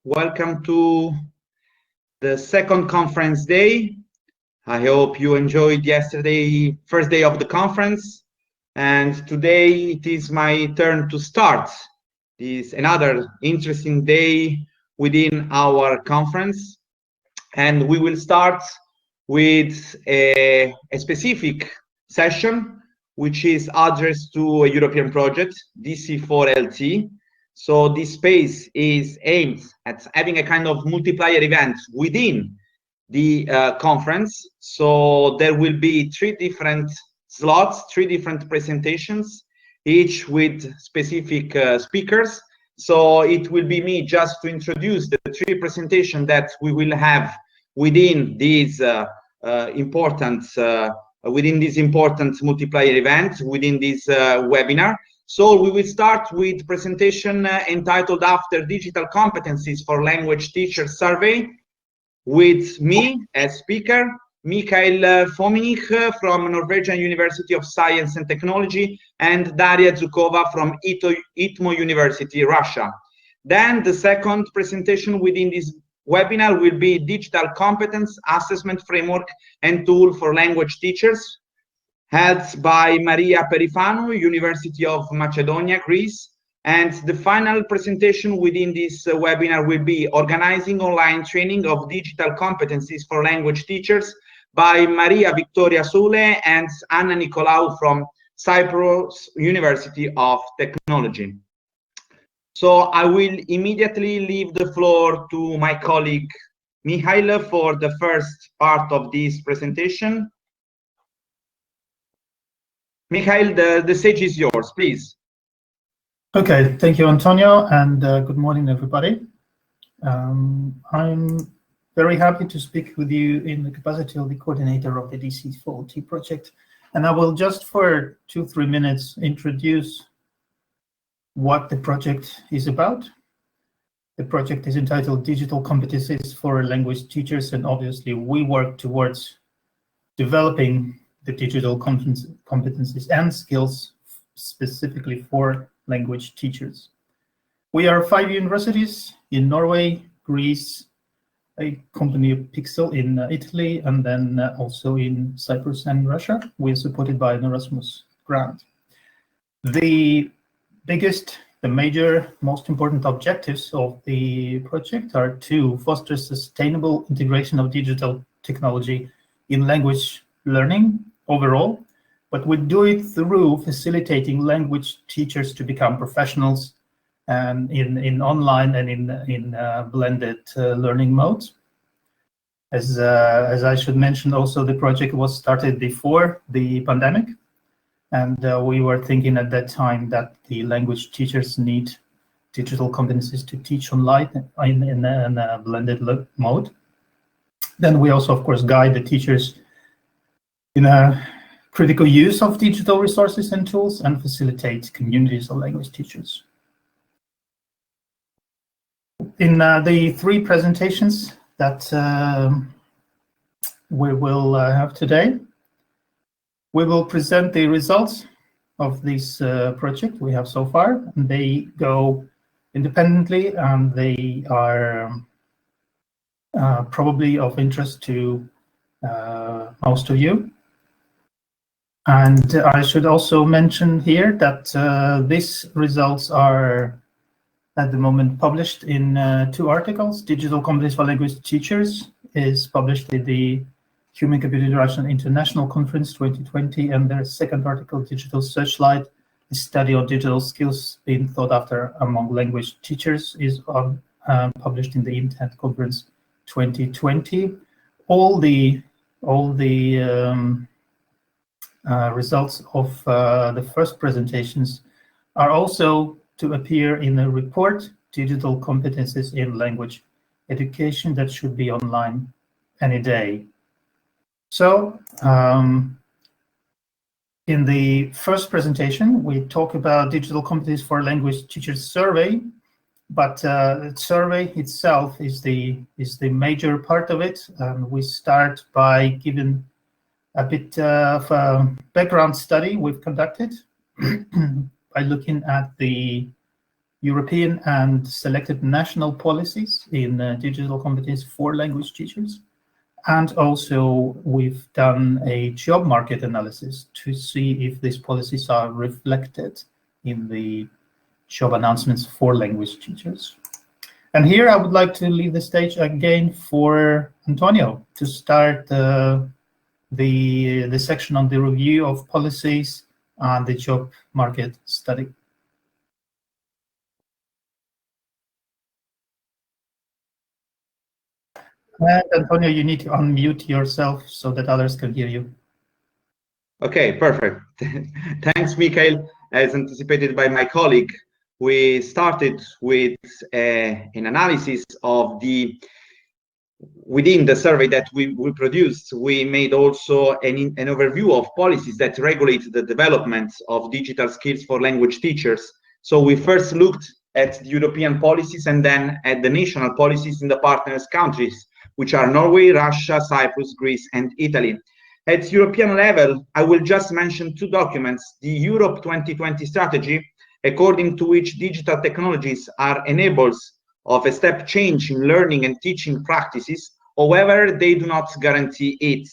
Welcome to the second conference day. I hope you enjoyed yesterday, first day of the conference. And today it is my turn to start this another interesting day within our conference. And we will start with a specific session, which is addressed to a European project, DC4LT. So this space is aimed at having a kind of multiplier event within the conference. So there will be 3 different slots, 3 different presentations, each with specific speakers. So it will be me just to introduce the 3 presentations that we will have within this important multiplier event, within this webinar. So we will start with presentation entitled After Digital Competencies for Language Teachers Survey, with me as speaker, Nicolel from Norwegian University of Science and Technology, and Daria Zukova from ITMO University, Russia. Then the second presentation within this webinar will be Digital Competence Assessment Framework and Tool for Language Teachers, held by Maria Perifanou, University of Macedonia, Greece. And the final presentation within this webinar will be Organizing Online Training of Digital Competencies for Language Teachers by Maria Victoria Soule and Anna Nicolel from Cyprus University of Technology. So I will immediately leave the floor to my colleague Nicolel for the first part of this presentation. Nicolel, the stage is yours, please. Okay, thank you, Antonio, and good morning, everybody. I'm very happy to speak with you in the capacity of the coordinator of the DC4LT project, and I will just for 2-3 minutes introduce what the project is about. The project is entitled Digital Competencies for Language Teachers, and obviously we work towards developing the digital competencies and skills specifically for language teachers. We are 5 universities in Norway, Greece, a company of Pixel in Italy, and then also in Cyprus and Russia. We are supported by an Erasmus grant. The major, most important objectives of the project are to foster sustainable integration of digital technology in language learning overall, but we do it through facilitating language teachers to become professionals and in online and in blended learning modes. As I should mention also, the project was started before the pandemic, and we were thinking at that time that the language teachers need digital competencies to teach online in a blended mode. Then we also, of course, guide the teachers in a critical use of digital resources and tools and facilitate communities of language teachers. In the 3 presentations that we will have today, we will present the results of this project we have so far. And they go independently, and they are probably of interest to most of you. And I should also mention here that these results are at the moment published in 2 articles. Digital Competencies for Language Teachers is published in the Human-Computer Interaction International Conference 2020, and their second article, Digital Searchlight, a study on digital skills being thought after among language teachers, is published in the Intent Conference 2020. All the results of the first presentations are also to appear in a report, Digital Competencies in Language Education, that should be online any day. So in the first presentation, we talk about Digital Competencies for Language Teachers Survey, but the survey itself is the major part of it. We start by giving a bit of a background study we've conducted by looking at the European and selected national policies in digital competence for language teachers. And also we've done a job market analysis to see if these policies are reflected in the job announcements for language teachers. And here I would like to leave the stage again for Antonio to start the section on the review of policies and the job market study. And Antonio, you need to unmute yourself so that others can hear you. Okay, perfect. Thanks, Michael. As anticipated by my colleague, we started with an analysis of within the survey that we produced. We made also an overview of policies that regulate the development of digital skills for language teachers. So we first looked at the European policies and then at the national policies in the partners countries, which are Norway, Russia, Cyprus, Greece, and Italy. At European level, I will just mention two documents: the Europe 2020 strategy, according to which digital technologies are enablers of a step change in learning and teaching practices. However, they do not guarantee it.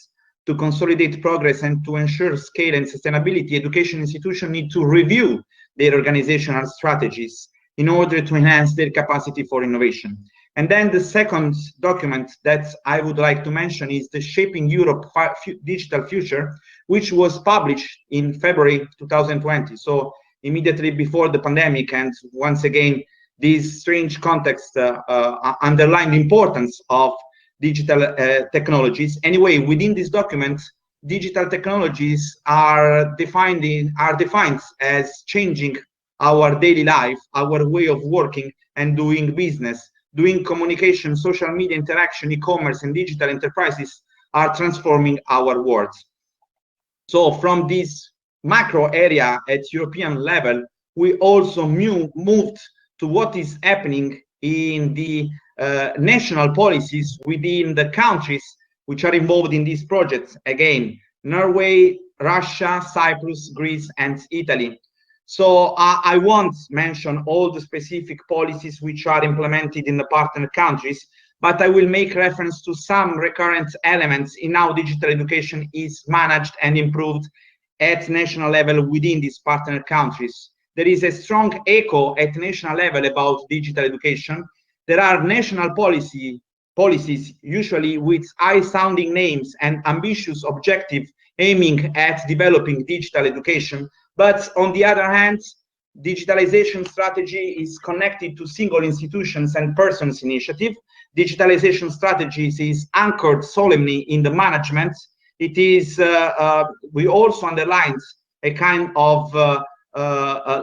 To consolidate progress and to ensure scale and sustainability, education institutions need to review their organizational strategies in order to enhance their capacity for innovation. And then the second document that I would like to mention is the Shaping Europe Digital Future, which was published in February 2020, so immediately before the pandemic. And once again, this strange context underlined the importance of digital technologies. Anyway, within this document, digital technologies are defined as changing our daily life, our way of working and doing business. Doing communication, social media interaction, e-commerce, and digital enterprises are transforming our world. So from this macro area at European level, we also moved to what is happening in the national policies within the countries which are involved in these projects. Again, Norway, Russia, Cyprus, Greece, and Italy. So I won't mention all the specific policies which are implemented in the partner countries, but I will make reference to some recurrent elements in how digital education is managed and improved at national level within these partner countries. There is a strong echo at national level about digital education. There are national policies, usually with high-sounding names and ambitious objectives aiming at developing digital education. But on the other hand, digitalization strategy is connected to single institutions and persons initiative. Digitalization strategies is anchored solemnly in the management. It is, we also underlined a kind of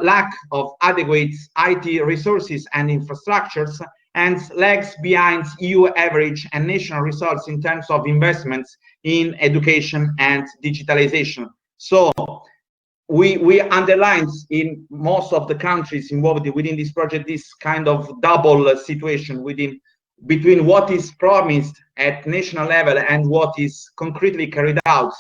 lack of adequate IT resources and infrastructures, and lags behind EU average and national results in terms of investments in education and digitalization. So we underlined in most of the countries involved within this project this kind of double situation between what is promised at national level and what is concretely carried out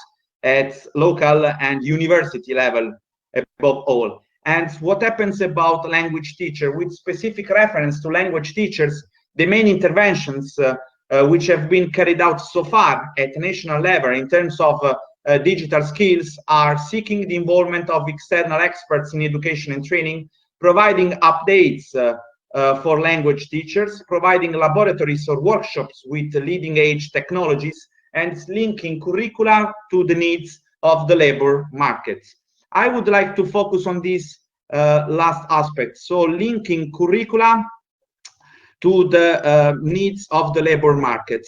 at local and university level above all. And what happens about language teacher, with specific reference to language teachers, the main interventions which have been carried out so far at national level in terms of digital skills are seeking the involvement of external experts in education and training, providing updates for language teachers, providing laboratories or workshops with leading edge technologies, and linking curricula to the needs of the labor market. I would like to focus on this last aspect. So linking curricula to the needs of the labor market.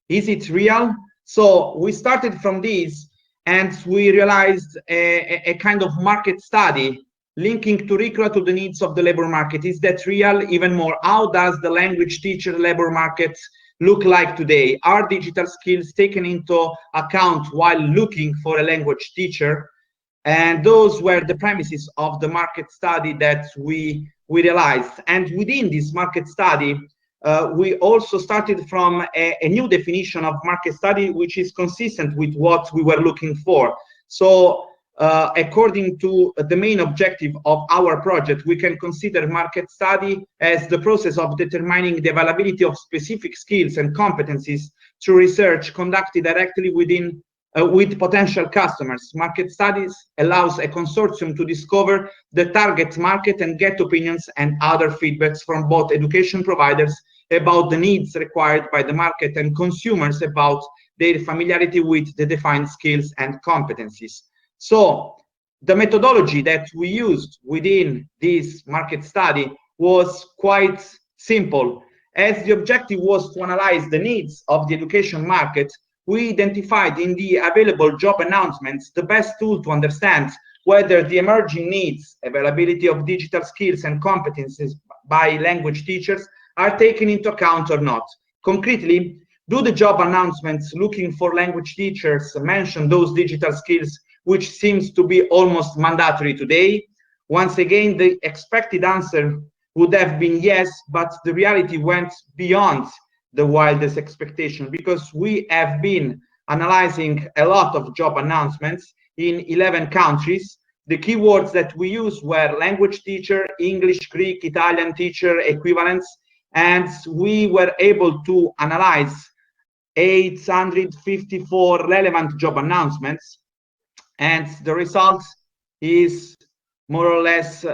Is it real? So we started from this and we realized a kind of market study linking curricula to the needs of the labor market. Is that real? Even more, how does the language teacher labor market look like today? Are digital skills taken into account while looking for a language teacher? And those were the premises of the market study that we realized. And within this market study, we also started from a new definition of market study, which is consistent with what we were looking for. So according to the main objective of our project, we can consider market study as the process of determining the availability of specific skills and competencies through research conducted directly with potential customers. Market studies allows a consortium to discover the target market and get opinions and other feedbacks from both education providers about the needs required by the market and consumers about their familiarity with the defined skills and competencies. So the methodology that we used within this market study was quite simple. As the objective was to analyze the needs of the education market, we identified in the available job announcements the best tool to understand whether the emerging needs, availability of digital skills and competencies by language teachers are taken into account or not. Concretely, do the job announcements looking for language teachers mention those digital skills which seems to be almost mandatory today? Once again, the expected answer would have been yes, but the reality went beyond the wildest expectation, because we have been analyzing a lot of job announcements in 11 countries. The keywords that we used were language teacher, English, Greek, Italian teacher equivalents, and we were able to analyze 854 relevant job announcements, and the result is more or less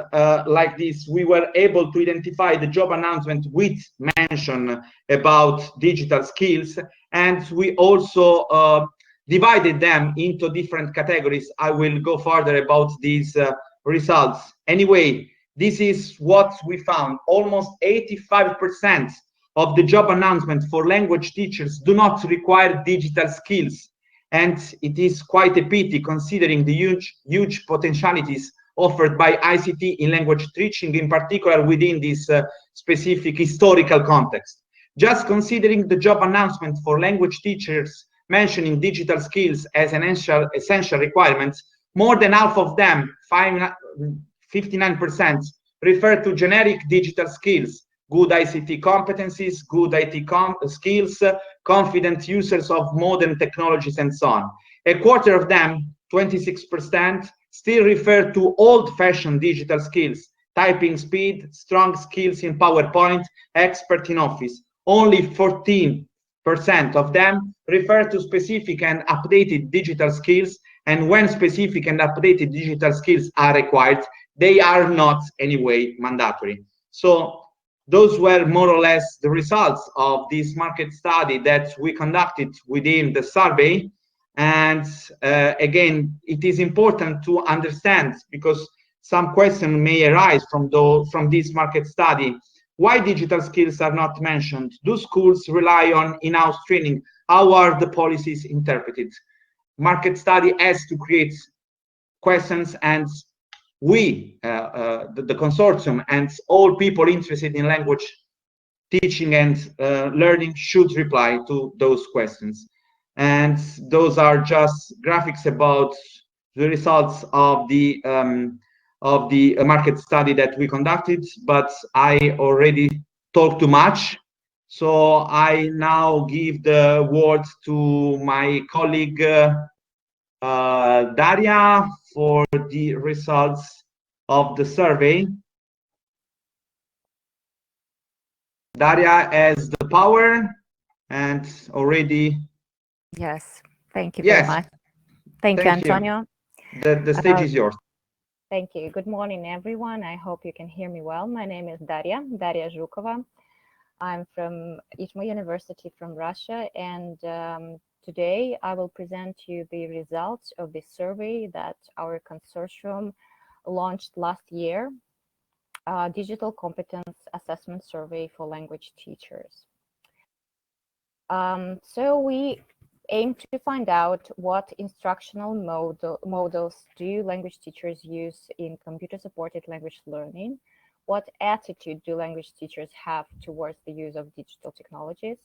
like this. We were able to identify the job announcement with mention about digital skills, and we also divided them into different categories. I will go further about these results. Anyway, this is what we found. Almost 85% of the job announcements for language teachers do not require digital skills. And it is quite a pity, considering the huge potentialities offered by ICT in language teaching, in particular within this specific historical context. Just considering the job announcement for language teachers mentioning digital skills as an essential requirement, more than half of them, 59%, refer to generic digital skills, good ICT competencies, good IT skills, confident users of modern technologies, and so on. A quarter of them, 26%, still refer to old-fashioned digital skills, typing speed, strong skills in PowerPoint, expert in Office. Only 14% of them refer to specific and updated digital skills, and when specific and updated digital skills are required, they are not anyway mandatory. So those were more or less the results of this market study that we conducted within the survey. And again, it is important to understand, because some questions may arise from this market study, why digital skills are not mentioned? Do schools rely on in-house training? How are the policies interpreted? Market study has to create questions, and we, the consortium, and all people interested in language teaching and learning should reply to those questions. And those are just graphics about the results of the market study that we conducted, but I already talked too much. So I now give the word to my colleague Daria for the results of the survey. Daria has the power and already. Yes, thank you very much. Thank you, Antonio. The stage is yours. Thank you. Good morning, everyone. I hope you can hear me well. My name is Daria Zhukova. I'm from ITMO University from Russia, and today I will present you the results of the survey that our consortium launched last year, Digital Competence Assessment Survey for Language Teachers. So we aim to find out what instructional models do language teachers use in computer-supported language learning, what attitude do language teachers have towards the use of digital technologies,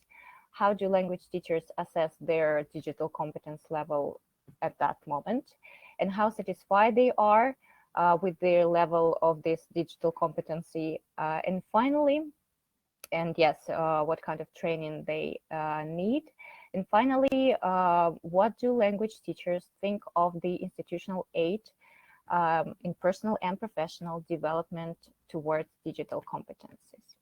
how do language teachers assess their digital competence level at that moment, and how satisfied they are with their level of this digital competency, and finally, and yes, what kind of training they need. And finally, what do language teachers think of the institutional aid in personal and professional development towards digital competencies?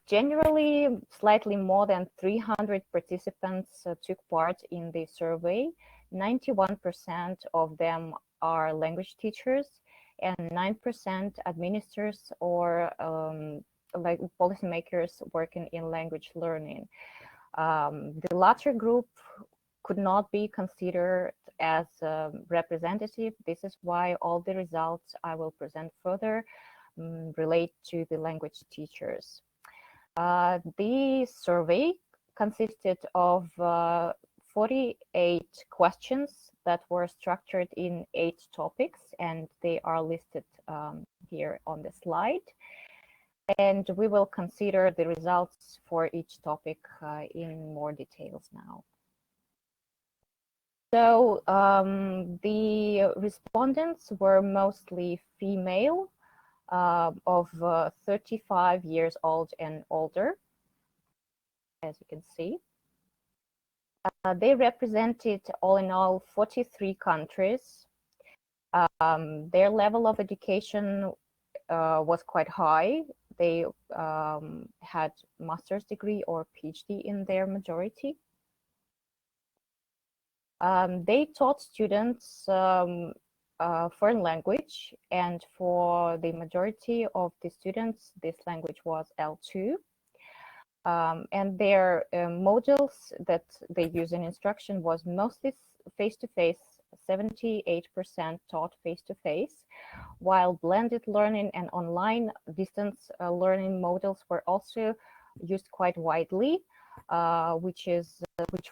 Generally, slightly more than 300 participants took part in the survey. 91% of them are language teachers, and 9% administrators or like policymakers working in language learning. The latter group could not be considered as representative. This is why all the results I will present further relate to the language teachers. The survey consisted of 48 questions that were structured in 8 topics, and they are listed here on the slide. And we will consider the results for each topic in more details now. So the respondents were mostly female, of 35 years old and older, as you can see. They represented, all in all, 43 countries. Their level of education was quite high. They had master's degree or PhD in their majority. They taught students foreign language, and for the majority of the students, this language was L2. And their modules that they use in instruction was mostly face-to-face. 78% taught face-to-face, while blended learning and online distance learning modules were also used quite widely, which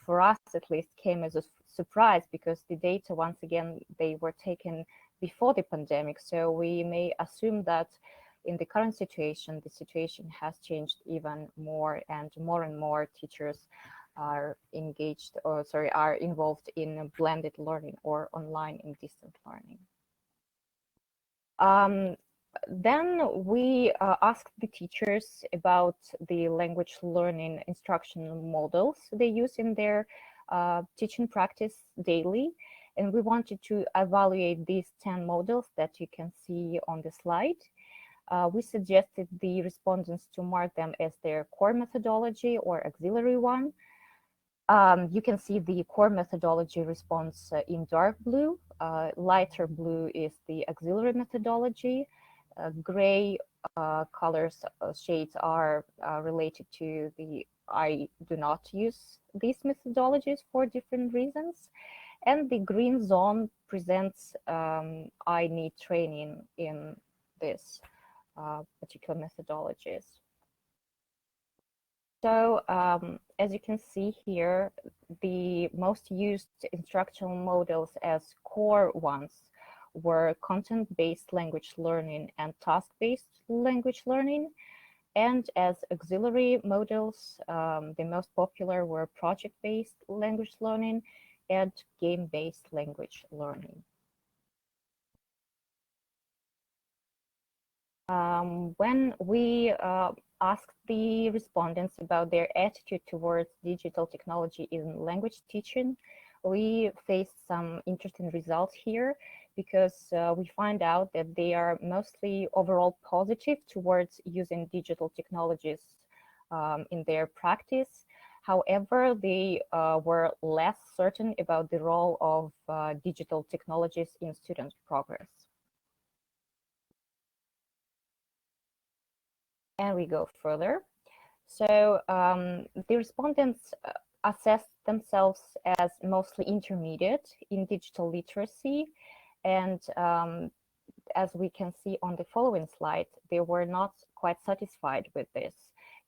for us at least came as a surprise, because the data, once again, they were taken before the pandemic. So we may assume that in the current situation, the situation has changed even more, and more teachers are engaged, or sorry, are involved in blended learning or online and distant learning. Then we asked the teachers about the language learning instructional models they use in their teaching practice daily. And we wanted to evaluate these 10 models that you can see on the slide. We suggested the respondents to mark them as their core methodology or auxiliary one. You can see the core methodology response in dark blue. Lighter blue is the auxiliary methodology. Gray colors shades are related to the I do not use these methodologies for different reasons. And the green zone presents I need training in this particular methodologies. So as you can see here, the most used instructional models as core ones were content-based language learning and task-based language learning. And as auxiliary models, the most popular were project-based language learning and game-based language learning. When we asked the respondents about their attitude towards digital technology in language teaching, we faced some interesting results here, because we find out that they are mostly overall positive towards using digital technologies in their practice. However, they were less certain about the role of digital technologies in student progress. And we go further. So the respondents assessed themselves as mostly intermediate in digital literacy. And as we can see on the following slide, they were not quite satisfied with this,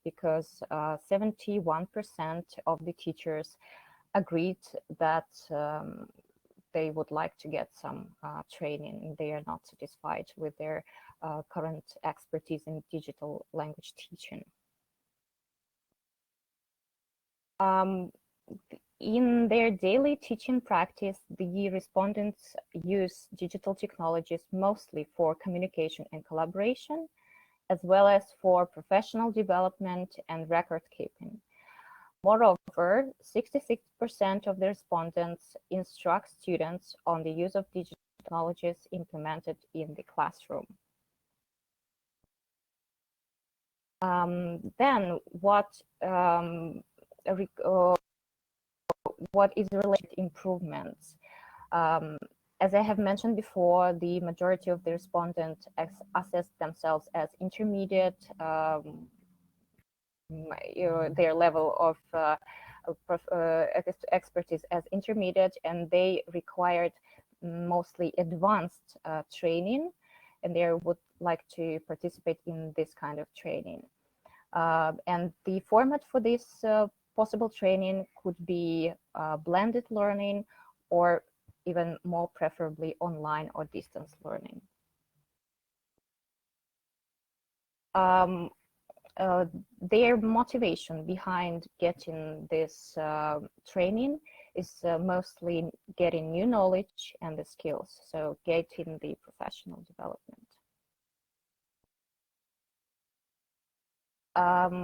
because 71% of the teachers agreed that they would like to get some training. They are not satisfied with their current expertise in digital language teaching. In their daily teaching practice, the respondents use digital technologies mostly for communication and collaboration, as well as for professional development and record keeping. Moreover, 66% of the respondents instruct students on the use of digital technologies implemented in the classroom. Then what is related improvements? As I have mentioned before, the majority of the respondents assessed themselves as intermediate, their level of expertise as intermediate, and they required mostly advanced training, and they would like to participate in this kind of training. And the format for this possible training could be blended learning, or even more preferably online or distance learning. Their motivation behind getting this training is mostly getting new knowledge and the skills, so getting the professional development.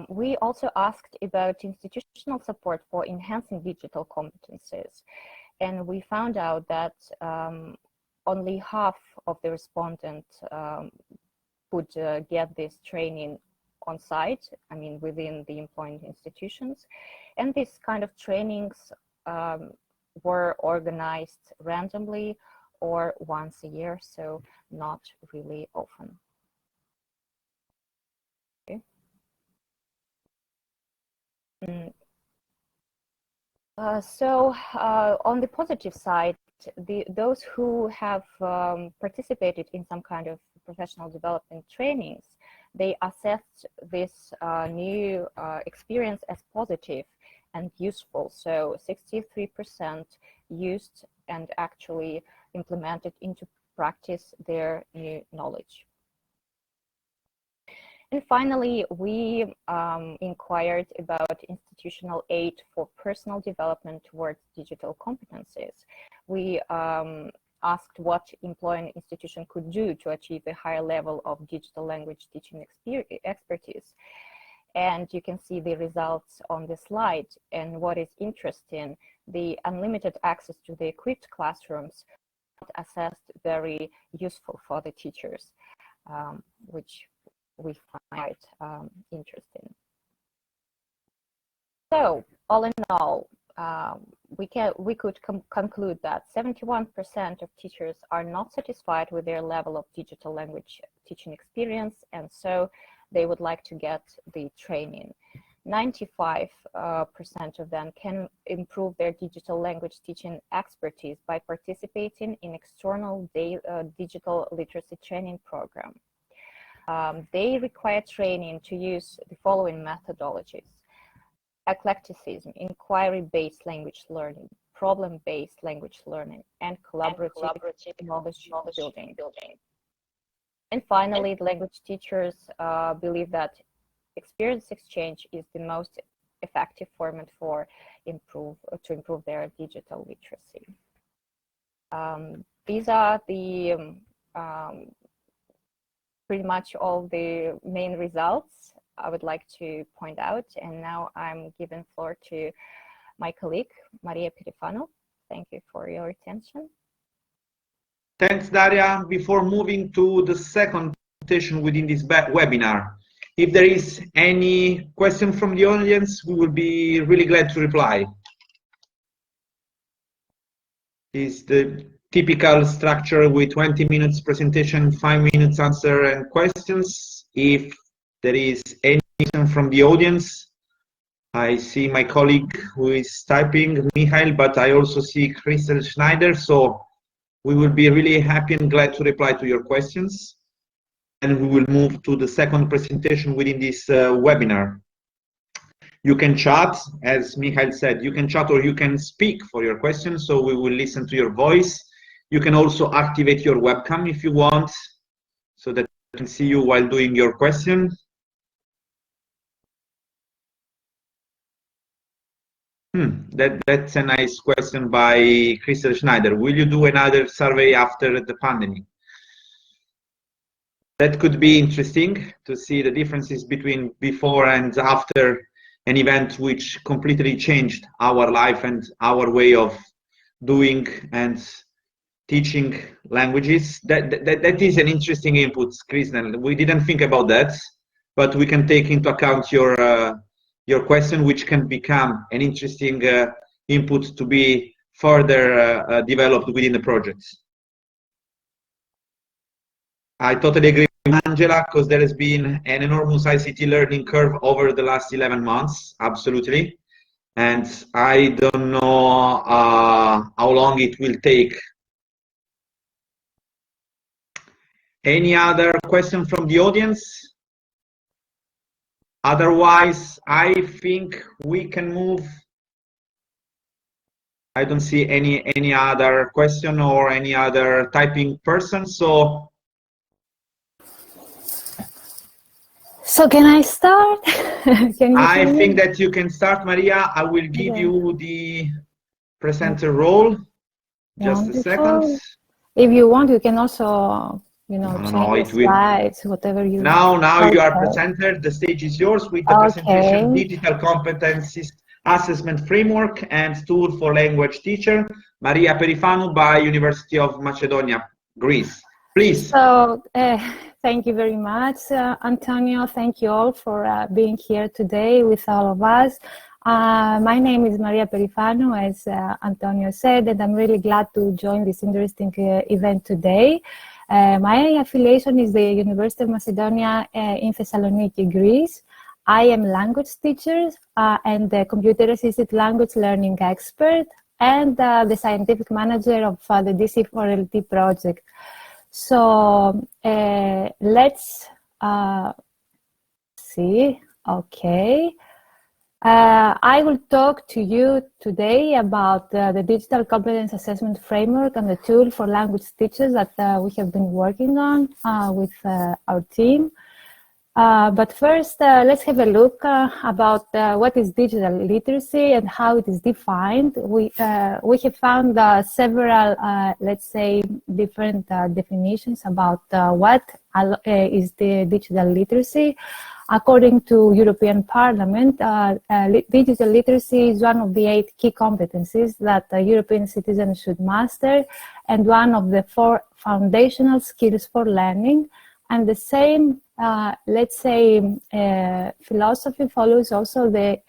We also asked about institutional support for enhancing digital competencies, and we found out that only half of the respondents would get this training on site, I mean within the employment institutions, and this kind of trainings were organized randomly or once a year, so not really often. Okay. So on the positive side, those who have participated in some kind of professional development trainings, they assessed this new experience as positive and useful. So 63% used and actually implemented into practice their new knowledge. And finally, we inquired about institutional aid for personal development towards digital competencies. We asked what employing institution could do to achieve a higher level of digital language teaching expertise. And you can see the results on the slide. And what is interesting, the unlimited access to the equipped classrooms assessed very useful for the teachers, which we find interesting. So all in all, we could conclude that 71% of teachers are not satisfied with their level of digital language teaching experience, and so they would like to get the training. 95% of them can improve their digital language teaching expertise by participating in external digital literacy training program. They require training to use the following methodologies: eclecticism, inquiry-based language learning, problem-based language learning, and collaborative knowledge building. And finally, the language teachers believe that experience exchange is the most effective format for to improve their digital literacy. These are the pretty much all the main results I would like to point out. And now I'm giving floor to my colleague, Maria Pirifano. Thank you for your attention. Thanks, Daria. Before moving to the second presentation within this webinar, if there is any question from the audience, we will be really glad to reply. Is the typical structure with 20 minutes presentation, 5 minutes answer and questions. If there is any question from the audience, I see my colleague who is typing, Michael, but I also see Christel Schneider, so we will be really happy and glad to reply to your questions. And we will move to the second presentation within this webinar. You can chat, as Michael said, you can chat or you can speak for your questions, so we will listen to your voice. You can also activate your webcam if you want, so that I can see you while doing your question. That's a nice question by Christel Schneider. Will you do another survey after the pandemic? That could be interesting to see the differences between before and after an event which completely changed our life and our way of doing and teaching languages. That is an interesting input, Kristen. We didn't think about that, but we can take into account your question, which can become an interesting input to be further developed within the project. I totally agree with Angela, because there has been an enormous ICT learning curve over the last 11 months, absolutely. And I don't know how long it will take. Any other question from the audience? Otherwise, I think we can move. I don't see any other question or any other typing person. So can I start? I think that you can start, Maria. I will give you the presenter role. Just a second. If you want, you can also, change the slides, whatever you want. Now you are presenter. The stage is yours with the presentation, Digital Competencies Assessment Framework and Tool for Language Teacher, Maria Perifanu by University of Macedonia, Greece. Please. So, thank you very much, Antonio. Thank you all for being here today with all of us. My name is Maria Perifanu, as Antonio said, and I'm really glad to join this interesting event today. My affiliation is the University of Macedonia in Thessaloniki, Greece. I am language teacher and the computer-assisted language learning expert and the scientific manager of the DC4LT project. So let's see. Okay. I will talk to you today about the Digital Competence Assessment Framework and the tool for language teachers that we have been working on with our team. But first, let's have a look about what is digital literacy and how it is defined. We have found several, let's say, different definitions about what is the digital literacy. According to European Parliament, digital literacy is one of the 8 key competencies that European citizens should master and one of the 4 foundational skills for learning. And the same, let's say, philosophy follows also the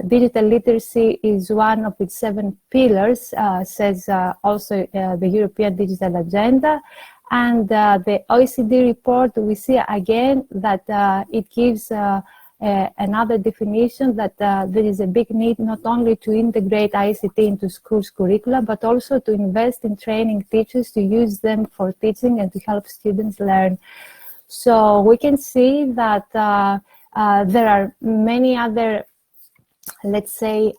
digital literacy is one of its 7 pillars, says also the European Digital Agenda. And the OECD report, we see again that it gives another definition that there is a big need not only to integrate ICT into schools' curricula, but also to invest in training teachers to use them for teaching and to help students learn. So we can see that there are many other, let's say,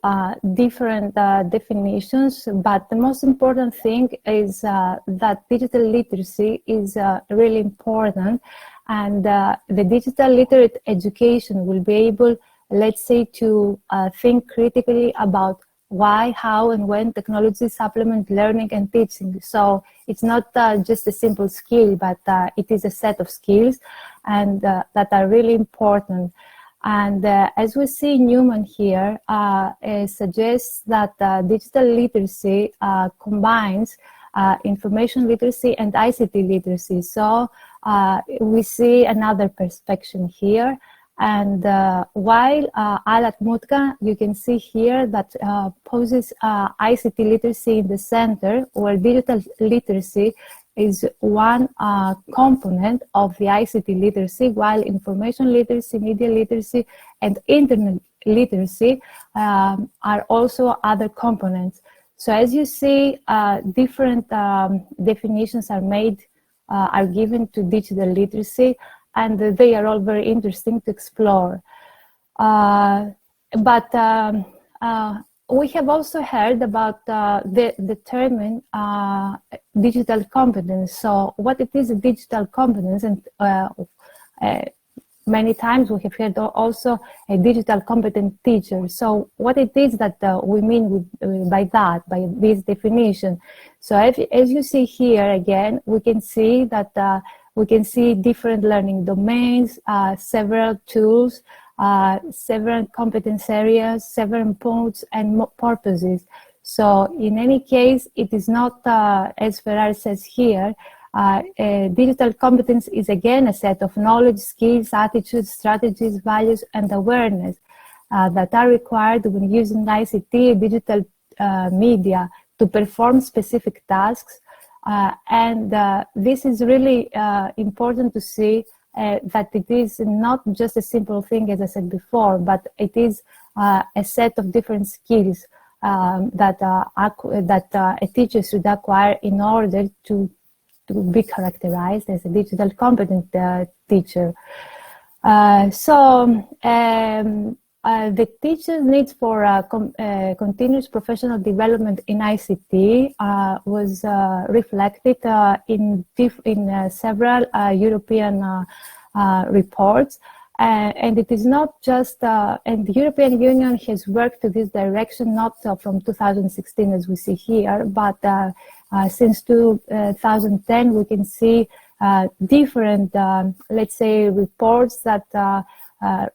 different definitions, but the most important thing is that digital literacy is really important, and the digital literate education will be able, let's say, to think critically about why, how, and when technology supplement learning and teaching. So it's not just a simple skill, but it is a set of skills and that are really important. And as we see, Newman here suggests that digital literacy combines information literacy and ICT literacy. So we see another perspective here. And while Alat Mutka, you can see here that poses ICT literacy in the center, where digital literacy is one component of the ICT literacy, while information literacy, media literacy, and internet literacy are also other components. So as you see, different definitions are made, are given to digital literacy, and they are all very interesting to explore. But we have also heard about the term digital competence. So what it is, a digital competence, and many times we have heard also a digital competent teacher. So what it is that we mean by that, by this definition. So as you see here again, we can see that we can see different learning domains, several tools, several competence areas, several modes and purposes. So in any case, it is not, as Ferrari says here, digital competence is again a set of knowledge, skills, attitudes, strategies, values, and awareness that are required when using ICT, digital media to perform specific tasks. And this is really important to see that it is not just a simple thing, as I said before, but it is a set of different skills that a teacher should acquire in order to be characterized as a digital competent teacher. The teacher's needs for continuous professional development in ICT was reflected in several European reports. And it is not just, and the European Union has worked to this direction, not from 2016 as we see here, but since 2010 we can see different, let's say, reports that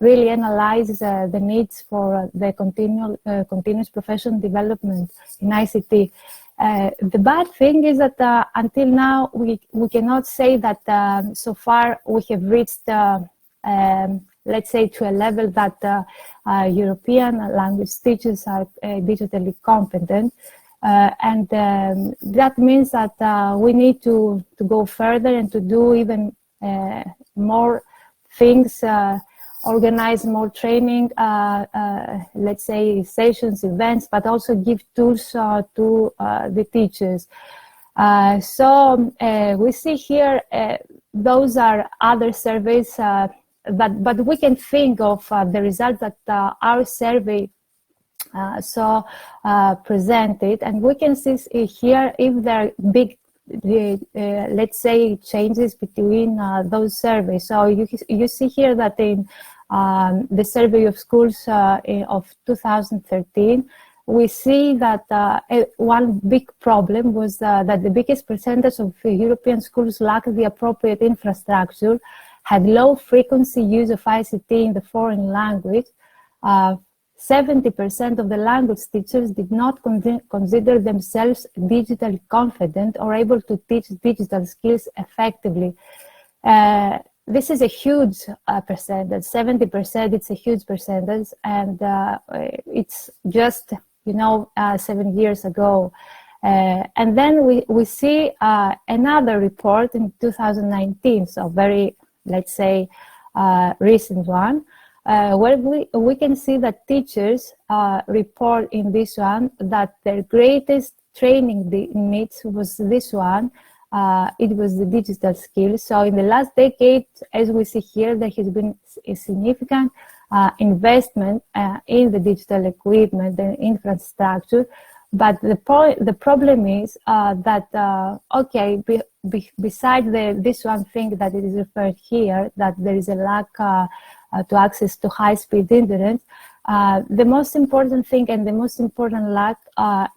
really analyze the needs for the continuous professional development in ICT. The bad thing is that until now we cannot say that so far we have reached let's say to a level that European language teachers are digitally competent, and that means that we need to go further and to do even more things, organize more training, let's say sessions, events, but also give tools to the teachers. So we see here those are other surveys, but we can think of the results that our survey presented, and we can see here if there are big, let's say, changes between those surveys. So you see here that in the survey of schools of 2013, we see that one big problem was that the biggest percentage of European schools lacked the appropriate infrastructure, had low frequency use of ICT in the foreign language. 70% of the language teachers did not consider themselves digitally confident or able to teach digital skills effectively. This is a huge percentage, 70%, it's a huge percentage, and it's just, 7 years ago. And then we see another report in 2019, so very, let's say, recent one, where we can see that teachers report in this one that their greatest training needs was this one. It was the digital skills. So in the last decade, as we see here, there has been a significant investment in the digital equipment and infrastructure. But the problem is that, okay, beside this one thing that it is referred here, that there is a lack to access to high-speed internet, the most important thing and the most important lack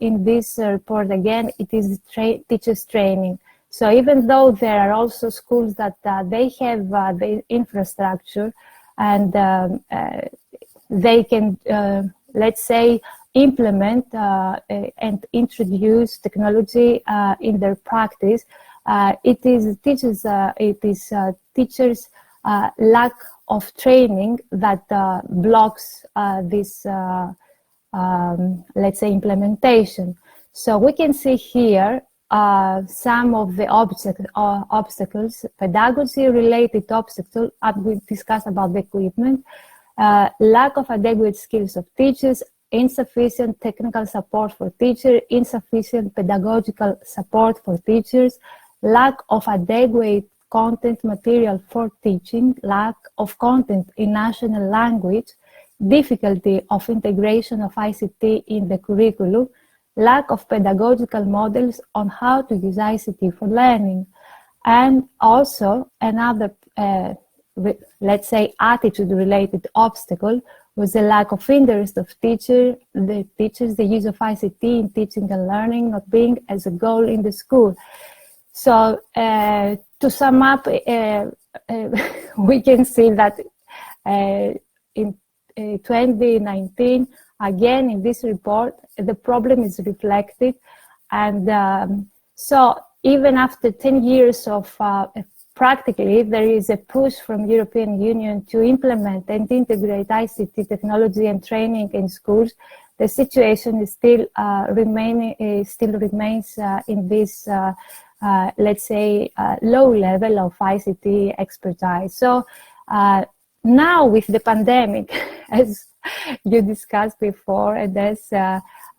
in this report, again, it is teachers training. So even though there are also schools that they have the infrastructure and they can, let's say, implement and introduce technology in their practice, it is teachers' lack of training that blocks this, let's say, implementation. So we can see here some of the obstacles, pedagogy-related obstacles. We discussed about the equipment, lack of adequate skills of teachers, insufficient technical support for teachers, insufficient pedagogical support for teachers, lack of adequate content material for teaching, lack of content in national language, difficulty of integration of ICT in the curriculum, lack of pedagogical models on how to use ICT for learning. And also another, let's say, attitude-related obstacle was the lack of interest of the use of ICT in teaching and learning not being as a goal in the school. So to sum up, we can see that in 2019, again in this report, the problem is reflected. And so even after 10 years of practically, there is a push from European Union to implement and integrate ICT technology and training in schools. The situation is still remains in this, let's say, low level of ICT expertise. So now with the pandemic, as you discussed before, and as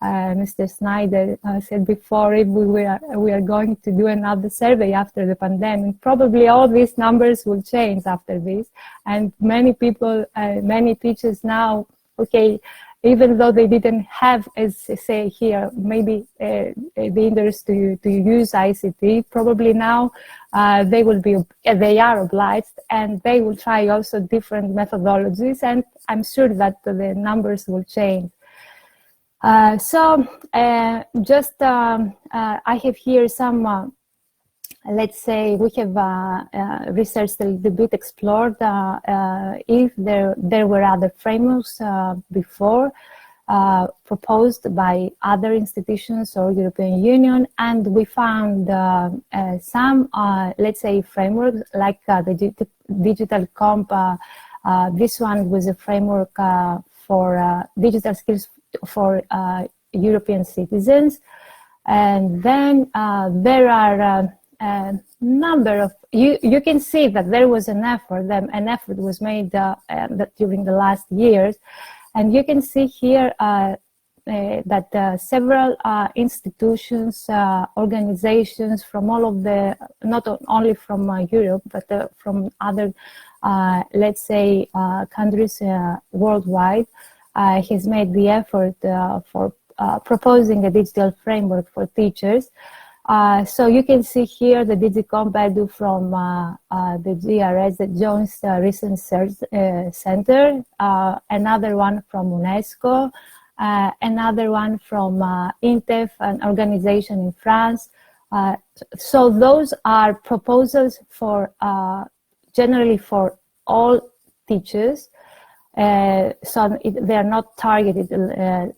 Mr. Snyder said before, if we are going to do another survey after the pandemic, probably all these numbers will change after this. And many people, many teachers now, okay, even though they didn't have, as say here, maybe the interest to use ICT, probably now they are obliged, and they will try also different methodologies, and I'm sure that the numbers will change. I have here some, let's say, we have researched a little bit, explored if there were other frameworks before proposed by other institutions or European Union, and we found some, let's say, frameworks like the Digital Comp. This one was a framework for digital skills for European citizens. And then there are a number of, you can see that there was an effort was made during the last years. And you can see here that several institutions, organizations from all of the, not only from Europe, but from other, let's say, countries worldwide, has made the effort for proposing a digital framework for teachers. So you can see here the DigiComp Edu from the GRS, the Joint Research Center, another one from UNESCO, another one from INTEF, an organization in France. So those are proposals for generally for all teachers. So they are not targeted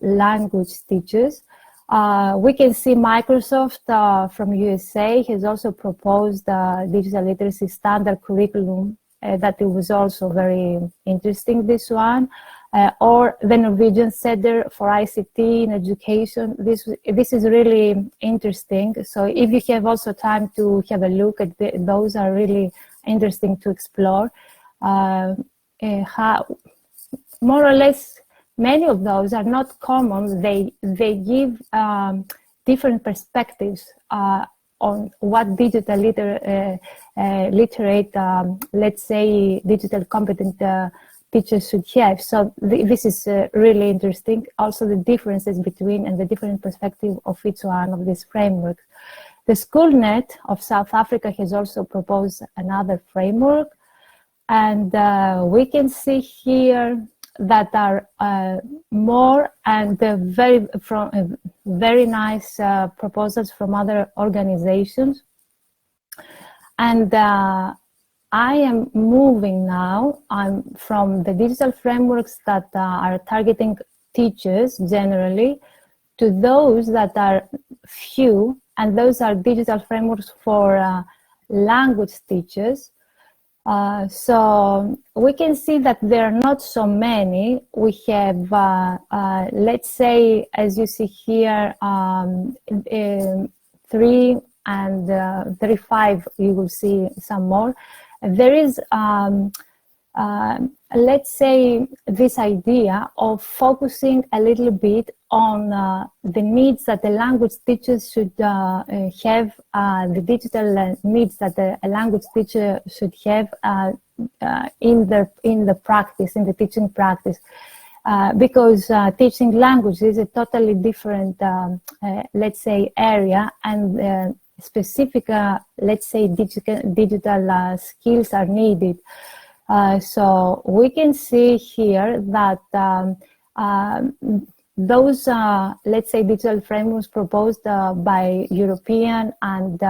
language teachers. We can see Microsoft from USA has also proposed digital literacy standard curriculum that it was also very interesting, this one. Or the Norwegian Center for ICT in Education. This is really interesting. So if you have also time to have a look at those, are really interesting to explore. How, more or less, many of those are not common. They give different perspectives on what digital literate, let's say, digital competent teachers should have. So this is really interesting. Also the differences between and the different perspective of each one of these frameworks. The SchoolNet of South Africa has also proposed another framework. And we can see here that are more and very nice proposals from other organizations. And I am moving now from the digital frameworks that are targeting teachers generally to those that are few, and those are digital frameworks for language teachers. So we can see that there are not so many. We have, let's say, as you see here, 3 and 35, you will see some more. There is, let's say, this idea of focusing a little bit on the needs that the language teachers should have, the digital needs that a language teacher should have in the practice, in the teaching practice. Because teaching language is a totally different, let's say, area, and specific, let's say, digital skills are needed. So we can see here that those, let's say, digital frameworks proposed by European and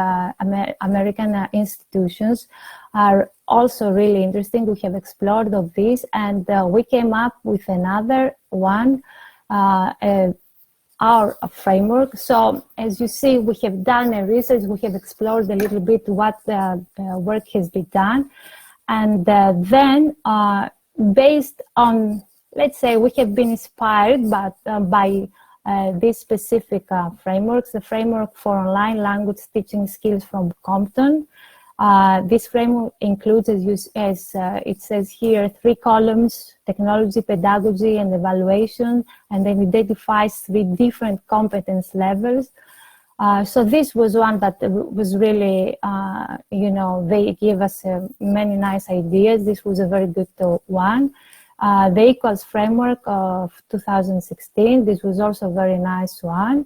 American institutions are also really interesting. We have explored of this, and we came up with another one, our framework. So as you see, we have done a research, we have explored a little bit what work has been done. And then based on, let's say, we have been inspired by these specific frameworks, the framework for online language teaching skills from Compton. This framework includes, as it says here, 3 columns: technology, pedagogy, and evaluation, and then it identifies 3 different competence levels. So this was one that was really, they gave us many nice ideas. This was a very good one. The Equals framework of 2016, this was also a very nice one.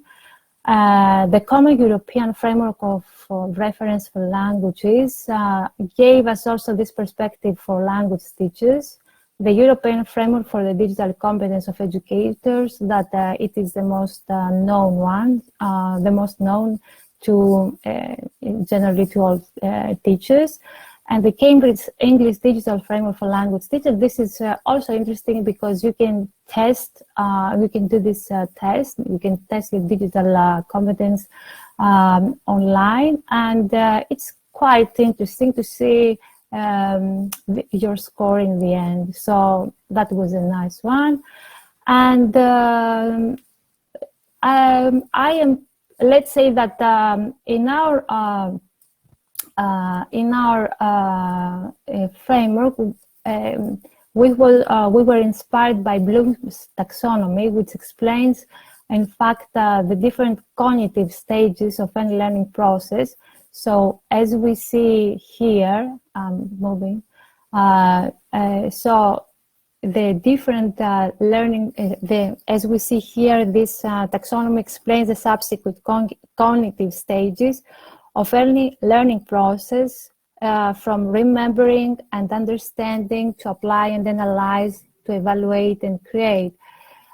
The Common European Framework of Reference for Languages gave us also this perspective for language teachers. The European Framework for the Digital Competence of Educators, that it is the most known one, the most known to generally to all teachers. And the Cambridge English Digital Framework for Language Teachers. This is also interesting because you can test, you can do this test, you can test your digital competence online, and it's quite interesting to see your score in the end. So that was a nice one. And let's say that in our framework, we were inspired by Bloom's taxonomy, which explains, in fact, the different cognitive stages of any learning process. So as we see here, moving, so the different learning, as we see here, this taxonomy explains the subsequent cognitive stages of any learning process, from remembering and understanding to apply and analyze to evaluate and create.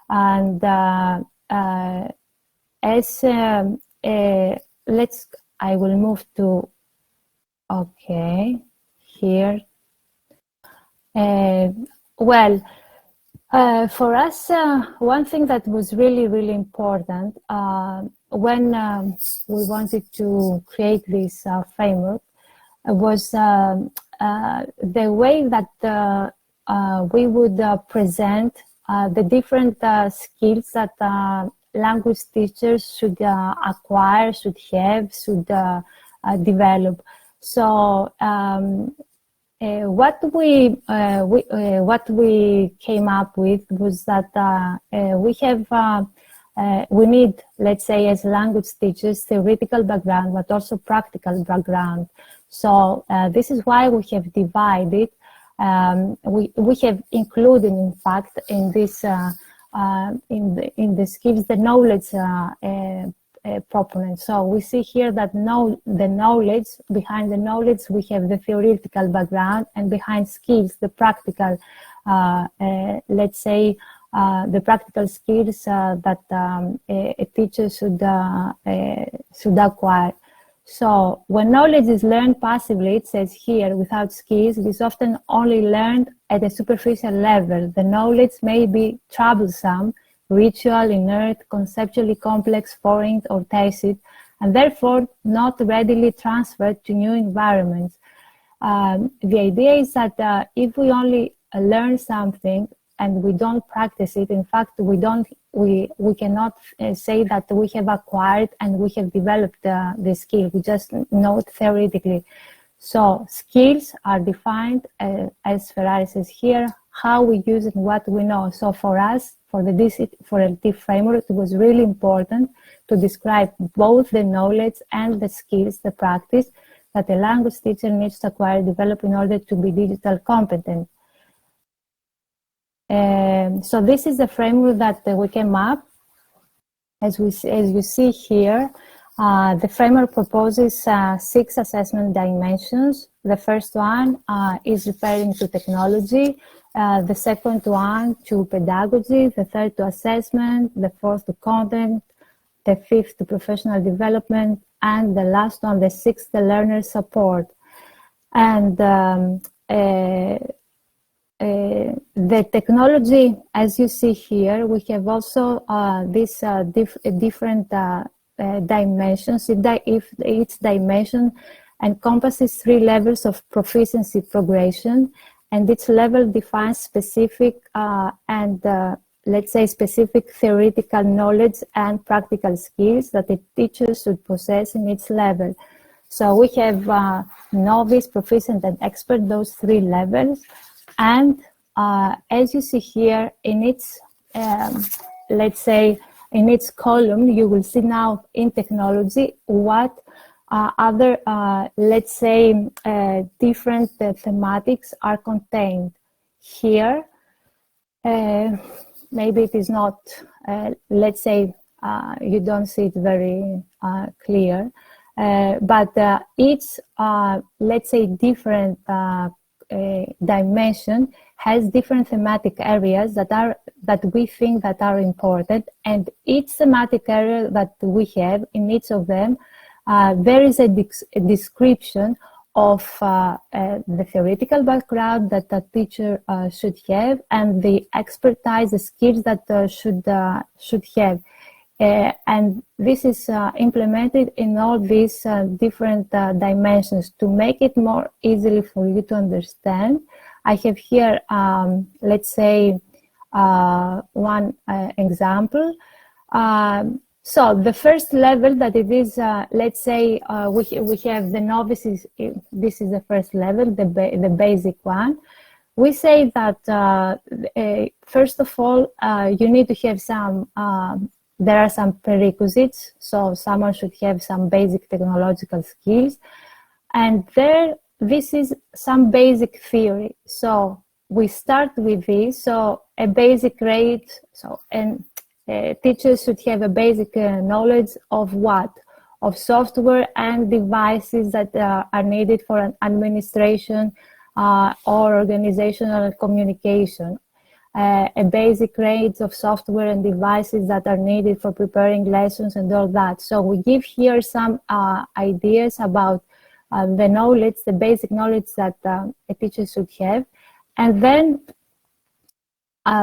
And I will move to, okay, here. Well, for us, one thing that was really, really important when we wanted to create this framework was the way that we would present the different skills that language teachers should acquire, should have, should develop. So what we came up with was that we need, let's say, as language teachers, theoretical background, but also practical background. So this is why we have divided. We have included, in fact, in this in the skills, the knowledge proponent. So we see here that the knowledge, behind the knowledge, we have the theoretical background, and behind skills, the practical, let's say, the practical skills that a teacher should acquire. So when knowledge is learned passively, it says here, without skills, it is often only learned at a superficial level. The knowledge may be troublesome, ritual, inert, conceptually complex, foreign, or tacit, and therefore not readily transferred to new environments. The idea is that if we only learn something and we don't practice it, in fact, we cannot say that we have acquired and we have developed the skill. We just know it theoretically. So skills are defined, as Ferrari says here, how we use it and what we know. So for us, for the DC4LT framework, it was really important to describe both the knowledge and the skills, the practice that a language teacher needs to acquire, develop in order to be digital competent. So this is the framework that we came up. As you see here, The framework proposes 6 assessment dimensions. The first one is referring to technology, the second one to pedagogy, the third to assessment, the fourth to content, the fifth to professional development, and the last one, the sixth, the learner support. And the technology, as you see here, we have also these different dimensions. If each dimension encompasses 3 levels of proficiency progression, and each level defines specific and let's say specific theoretical knowledge and practical skills that the teacher should possess in each level. So we have novice, proficient, and expert, those 3 levels. And as you see here, in each, let's say, in each column, you will see now in technology what other, let's say, different thematics are contained. Here, maybe it is not, let's say, you don't see it very clear, but each, let's say, different dimension has different thematic areas that we think that are important, and each thematic area that we have in each of them, there is a description of the theoretical background that the teacher should have, and the expertise, the skills that should have. And this is implemented in all these different dimensions. To make it more easily for you to understand, I have here, let's say, one example. So the first level that it is, let's say, we have the novices. This is the first level, the basic one. We say that first of all, you need to have some. There are some prerequisites, so someone should have some basic technological skills, and this is some basic theory. So we start with this. So a basic rate. So teachers should have a basic knowledge of what? Of software and devices that are needed for an administration or organizational communication. A basic range of software and devices that are needed for preparing lessons and all that. So we give here some ideas about the knowledge, the basic knowledge that a teacher should have. And then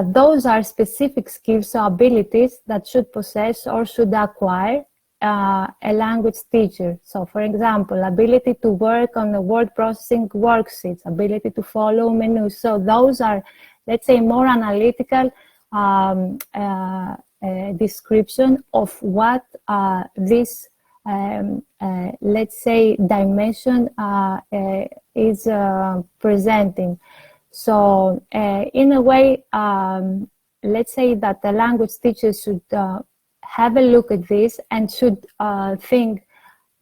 those are specific skills or abilities that should possess or should acquire a language teacher. So for example, ability to work on the word processing worksheets, ability to follow menus. So those are, let's say, more analytical description of what this, let's say, dimension is presenting. So in a way, let's say that the language teacher should have a look at this and should think,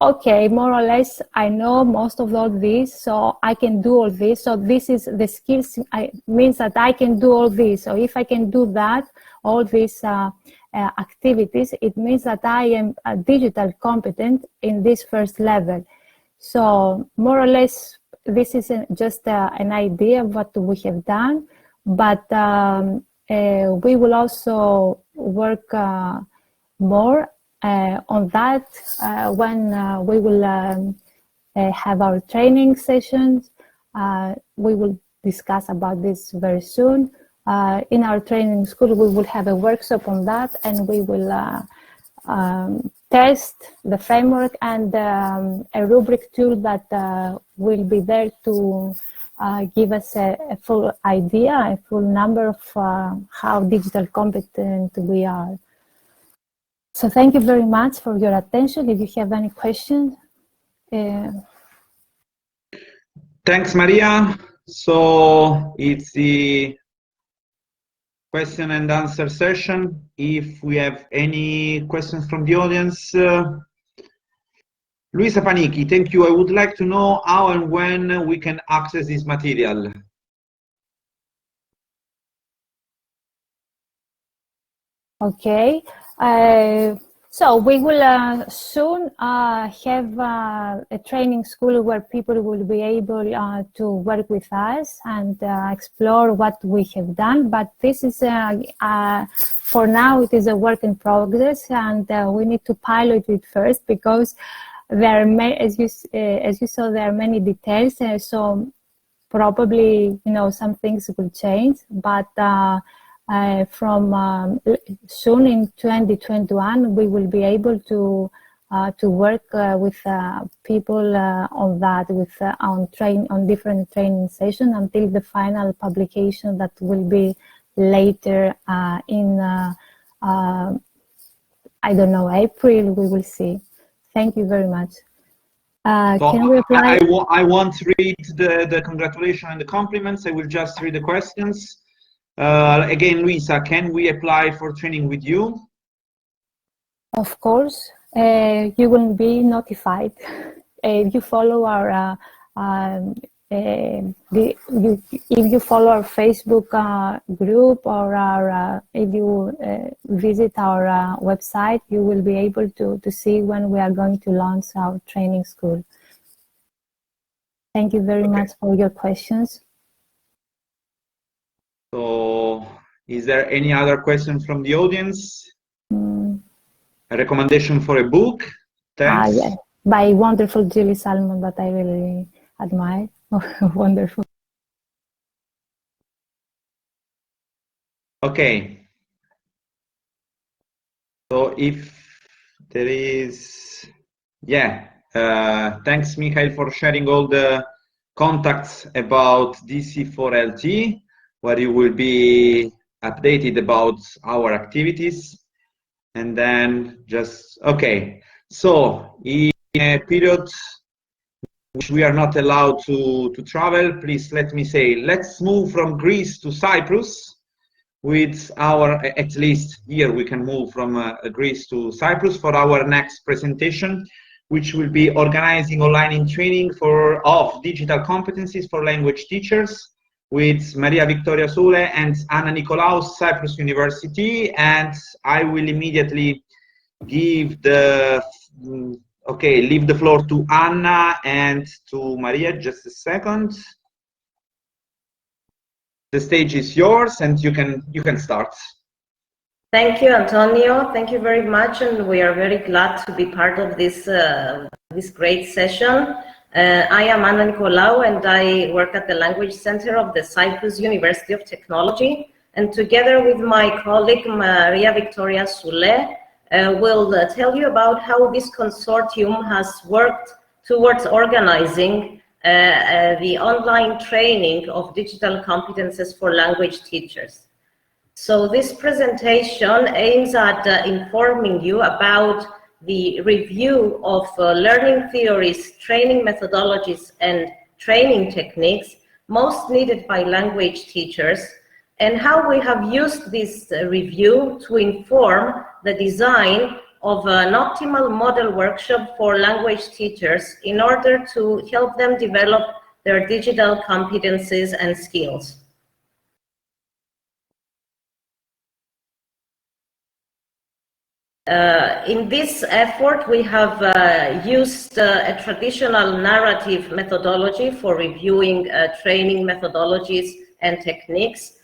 okay, more or less, I know most of all this, so I can do all this. So this is the skills, means that I can do all this. So if I can do that, all these activities, it means that I am digital competent in this first level. So more or less, this is just an idea of what we have done, but we will also work more on that when we will have our training sessions. We will discuss about this very soon. In our training school, we will have a workshop on that, and we will test the framework and a rubric tool that will be there to give us a full idea, a full number of how digital competent we are. So thank you very much for your attention. If you have any questions. Thanks, Maria. So it's the question and answer session. If we have any questions from the audience. Luisa Panichi, thank you. I would like to know how and when we can access this material. Okay. So we will soon have a training school where people will be able to work with us and explore what we have done. But this is, for now, it is a work in progress, and we need to pilot it first because there are as you saw, there are many details. So probably, some things will change, but from soon in 2021, we will be able to work with people on that, on different training sessions until the final publication that will be later in I don't know, April. We will see. Thank you very much. Can we apply? I won't read the congratulations and the compliments. I will just read the questions. Again, Luisa, can we apply for training with you? Of course, you will be notified. If you follow our if you follow our Facebook group, or if you visit our website, you will be able to see when we are going to launch our training school. Thank you very much for your questions. So, is there any other question from the audience? A recommendation for a book? Thanks. Yeah. By wonderful Julie Salmon, that I really admire. Wonderful. Okay. So if there is, thanks, Michael, for sharing all the contacts about DC4LT, where you will be updated about our activities. And then so in a period which we are not allowed to travel, please let me say, let's move from Greece to Cyprus with our, at least here we can move from Greece to Cyprus for our next presentation, which will be organizing online training of digital competencies for language teachers with Maria Victoria Sule and Anna Nicolel, Cyprus University. And I will immediately give leave the floor to Anna and to Maria. Just a second. The stage is yours, and you can start. Thank you, Antonio. Thank you very much, and we are very glad to be part of this this great session. I am Anna Nicolel, and I work at the Language Center of the Cyprus University of Technology. And together with my colleague Maria Victoria Sule, we'll tell you about how this consortium has worked towards organizing the online training of digital competences for language teachers. So this presentation aims at informing you about the review of learning theories, training methodologies, and training techniques most needed by language teachers, and how we have used this review to inform the design of an optimal model workshop for language teachers in order to help them develop their digital competencies and skills. In this effort, we have used a traditional narrative methodology for reviewing training methodologies and techniques,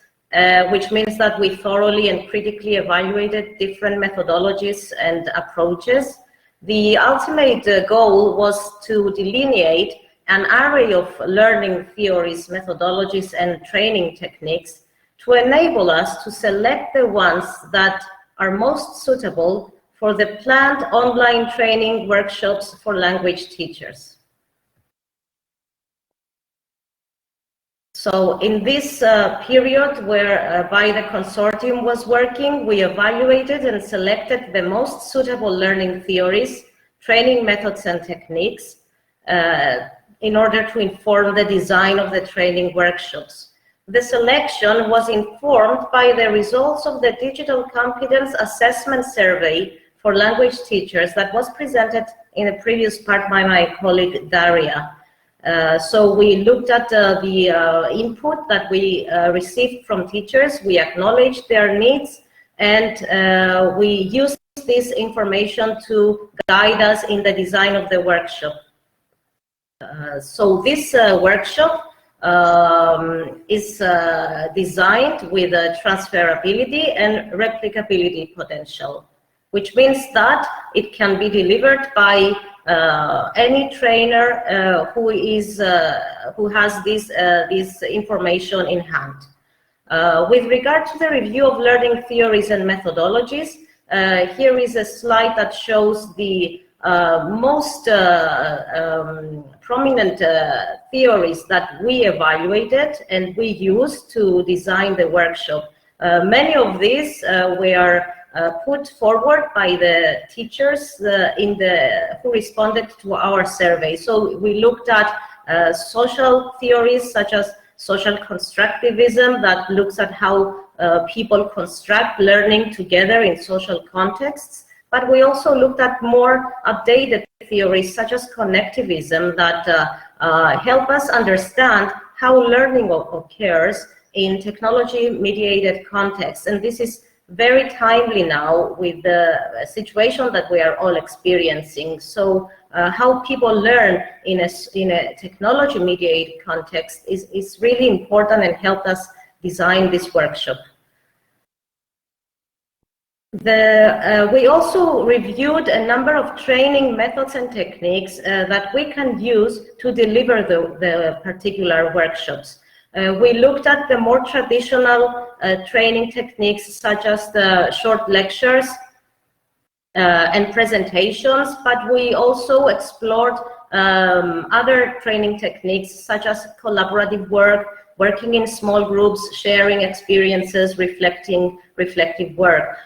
which means that we thoroughly and critically evaluated different methodologies and approaches. The ultimate goal was to delineate an array of learning theories, methodologies, and training techniques to enable us to select the ones that are most suitable for the planned online training workshops for language teachers. So in this period whereby the consortium was working, we evaluated and selected the most suitable learning theories, training methods, and techniques in order to inform the design of the training workshops. The selection was informed by the results of the Digital Competence Assessment Survey for language teachers that was presented in the previous part by my colleague Daria. So we looked at the input that we received from teachers, we acknowledged their needs, and we used this information to guide us in the design of the workshop. So this workshop is designed with transferability and replicability potential, which means that it can be delivered by any trainer who has this information in hand. With regard to the review of learning theories and methodologies, here is a slide that shows the most prominent theories that we evaluated and we used to design the workshop. Many of these were put forward by the teachers who responded to our survey. So we looked at social theories such as social constructivism, that looks at how people construct learning together in social contexts. But we also looked at more updated theories such as connectivism that help us understand how learning occurs in technology-mediated contexts. And this is very timely now with the situation that we are all experiencing. So how people learn in a technology-mediated context is really important and helped us design this workshop. We also reviewed a number of training methods and techniques that we can use to deliver the particular workshops. We looked at the more traditional training techniques such as the short lectures and presentations, but we also explored other training techniques such as collaborative work, working in small groups, sharing experiences, reflective work.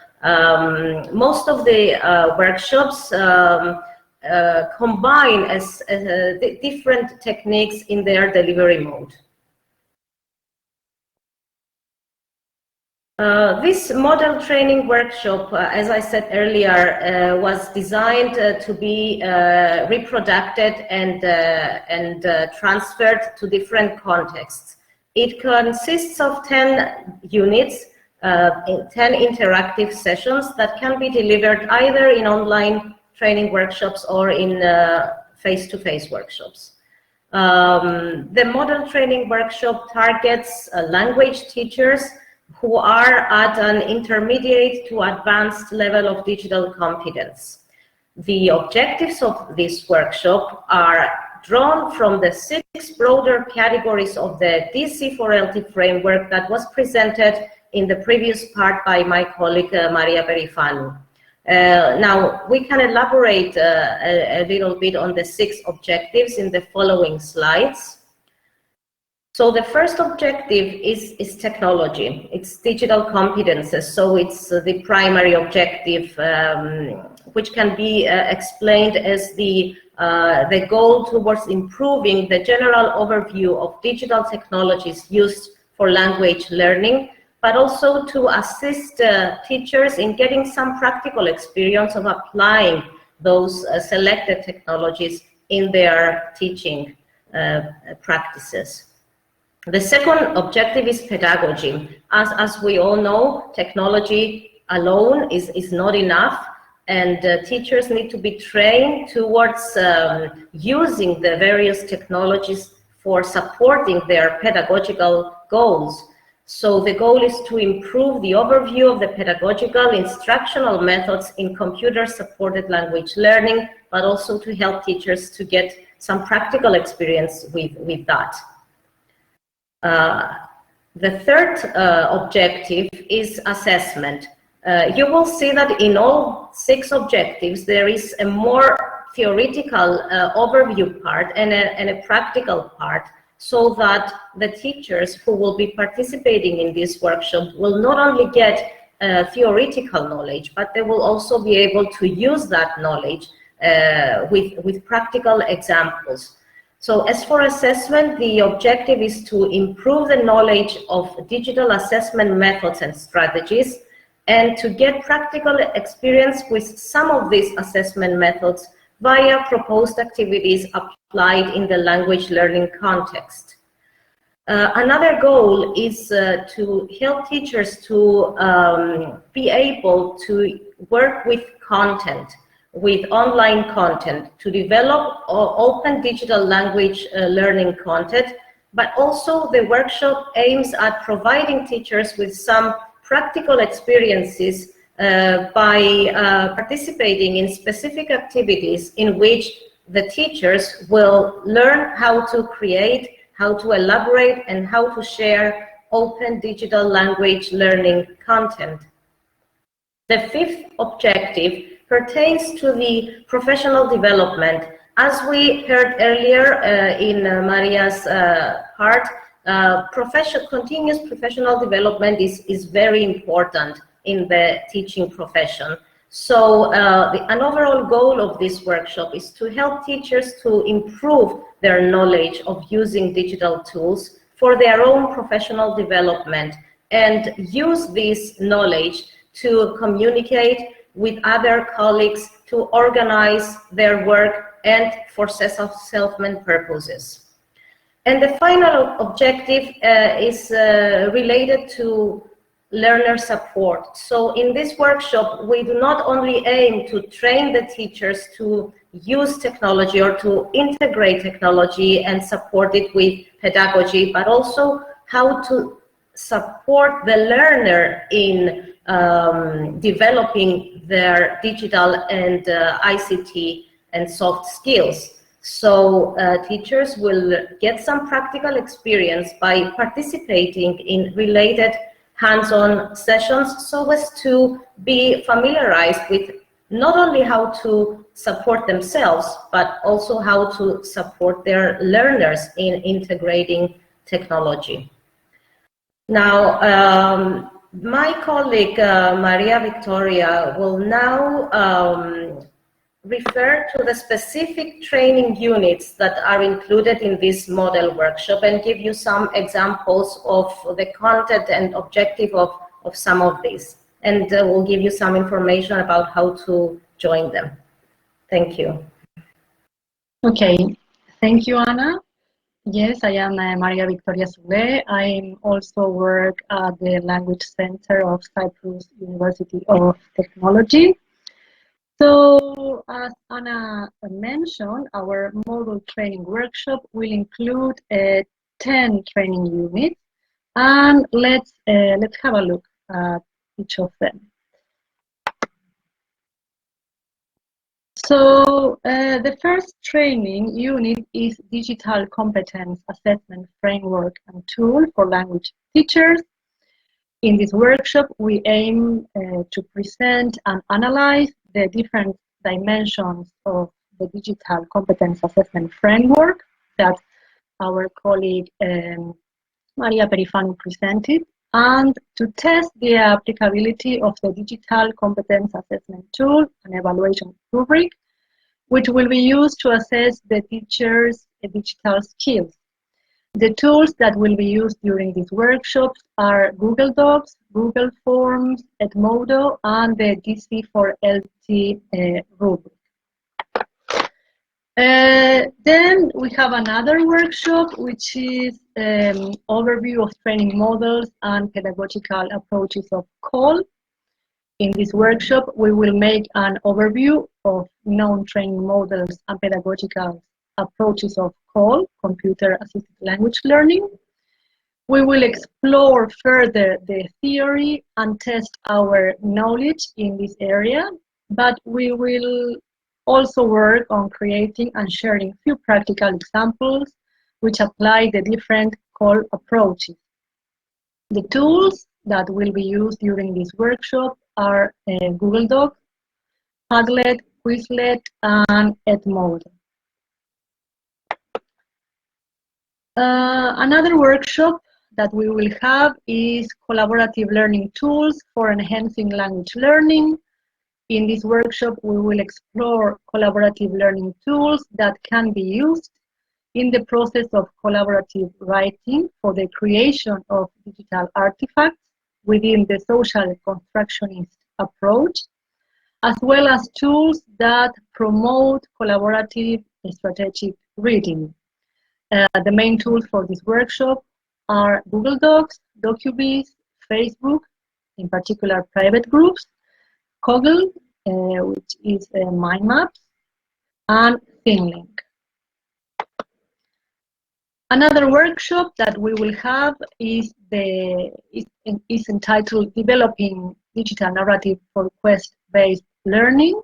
Most of the workshops combine different techniques in their delivery mode. This model training workshop, as I said earlier, was designed to be reproduced and transferred to different contexts. It consists of 10 units, 10 interactive sessions that can be delivered either in online training workshops or in face-to-face workshops. The model training workshop targets language teachers who are at an intermediate to advanced level of digital competence. The objectives of this workshop are drawn from the 6 broader categories of the DC4LT framework that was presented in the previous part by my colleague Maria Perifanu. Now, we can elaborate a little bit on the 6 objectives in the following slides. So the first objective is technology. It's digital competences. So it's the primary objective, which can be explained as the goal towards improving the general overview of digital technologies used for language learning, but also to assist teachers in getting some practical experience of applying those selected technologies in their teaching practices. The second objective is pedagogy. As we all know, technology alone is not enough, and teachers need to be trained towards using the various technologies for supporting their pedagogical goals. So the goal is to improve the overview of the pedagogical instructional methods in computer-supported language learning, but also to help teachers to get some practical experience with that. The third objective is assessment. You will see that in all 6 objectives, there is a more theoretical overview part and a practical part, so that the teachers who will be participating in this workshop will not only get theoretical knowledge, but they will also be able to use that knowledge with practical examples. So as for assessment, the objective is to improve the knowledge of digital assessment methods and strategies, and to get practical experience with some of these assessment methods via proposed activities applied in the language learning context. Another goal is to help teachers to be able to work with content, with online content, to develop open digital language learning content, but also the workshop aims at providing teachers with some practical experiences by participating in specific activities in which the teachers will learn how to create, how to elaborate, and how to share open digital language learning content. The fifth objective pertains to the professional development. As we heard earlier in Maria's part, continuous professional development is very important in the teaching profession. So an overall goal of this workshop is to help teachers to improve their knowledge of using digital tools for their own professional development and use this knowledge to communicate with other colleagues, to organize their work and for self-made purposes. And the final objective is related to learner support. So in this workshop, we do not only aim to train the teachers to use technology or to integrate technology and support it with pedagogy, but also how to support the learner in developing their digital and ICT and soft skills. So teachers will get some practical experience by participating in related hands-on sessions so as to be familiarized with not only how to support themselves, but also how to support their learners in integrating technology. Now, my colleague, Maria Victoria, will now refer to the specific training units that are included in this model workshop and give you some examples of the content and objective of some of these. And we'll give you some information about how to join them. Thank you. Okay, thank you, Anna. Yes, I am Maria Victoria Sule. I also work at the Language Center of Cyprus University of Technology. So, as Anna mentioned, our model training workshop will include 10 training units, and let's have a look at each of them. So, the first training unit is Digital Competence Assessment Framework and Tool for Language Teachers. In this workshop, we aim to present and analyze the different dimensions of the Digital Competence Assessment Framework that our colleague Maria Perifanu presented, and to test the applicability of the Digital Competence Assessment Tool and Evaluation Rubric, which will be used to assess the teacher's digital skills. The tools that will be used during these workshops are Google Docs, Google Forms, Edmodo, and the DC4LT rubric. Then we have another workshop, which is overview of training models and pedagogical approaches of CALL. In this workshop, we will make an overview of known training models and pedagogical approaches of CALL, computer-assisted language learning. We will explore further the theory and test our knowledge in this area, but we will also work on creating and sharing few practical examples which apply the different CALL approaches. The tools that will be used during this workshop are Google Docs, Padlet, Quizlet, and Edmodo. Another workshop that we will have is collaborative learning tools for enhancing language learning. In this workshop, we will explore collaborative learning tools that can be used in the process of collaborative writing for the creation of digital artifacts within the social constructionist approach, as well as tools that promote collaborative strategic reading. The main tools for this workshop are Google Docs, DocuBees, Facebook, in particular private groups, Kaggle, which is mind maps, and ThinLink. Another workshop that we will have is entitled Developing Digital Narrative for Quest-Based Learning.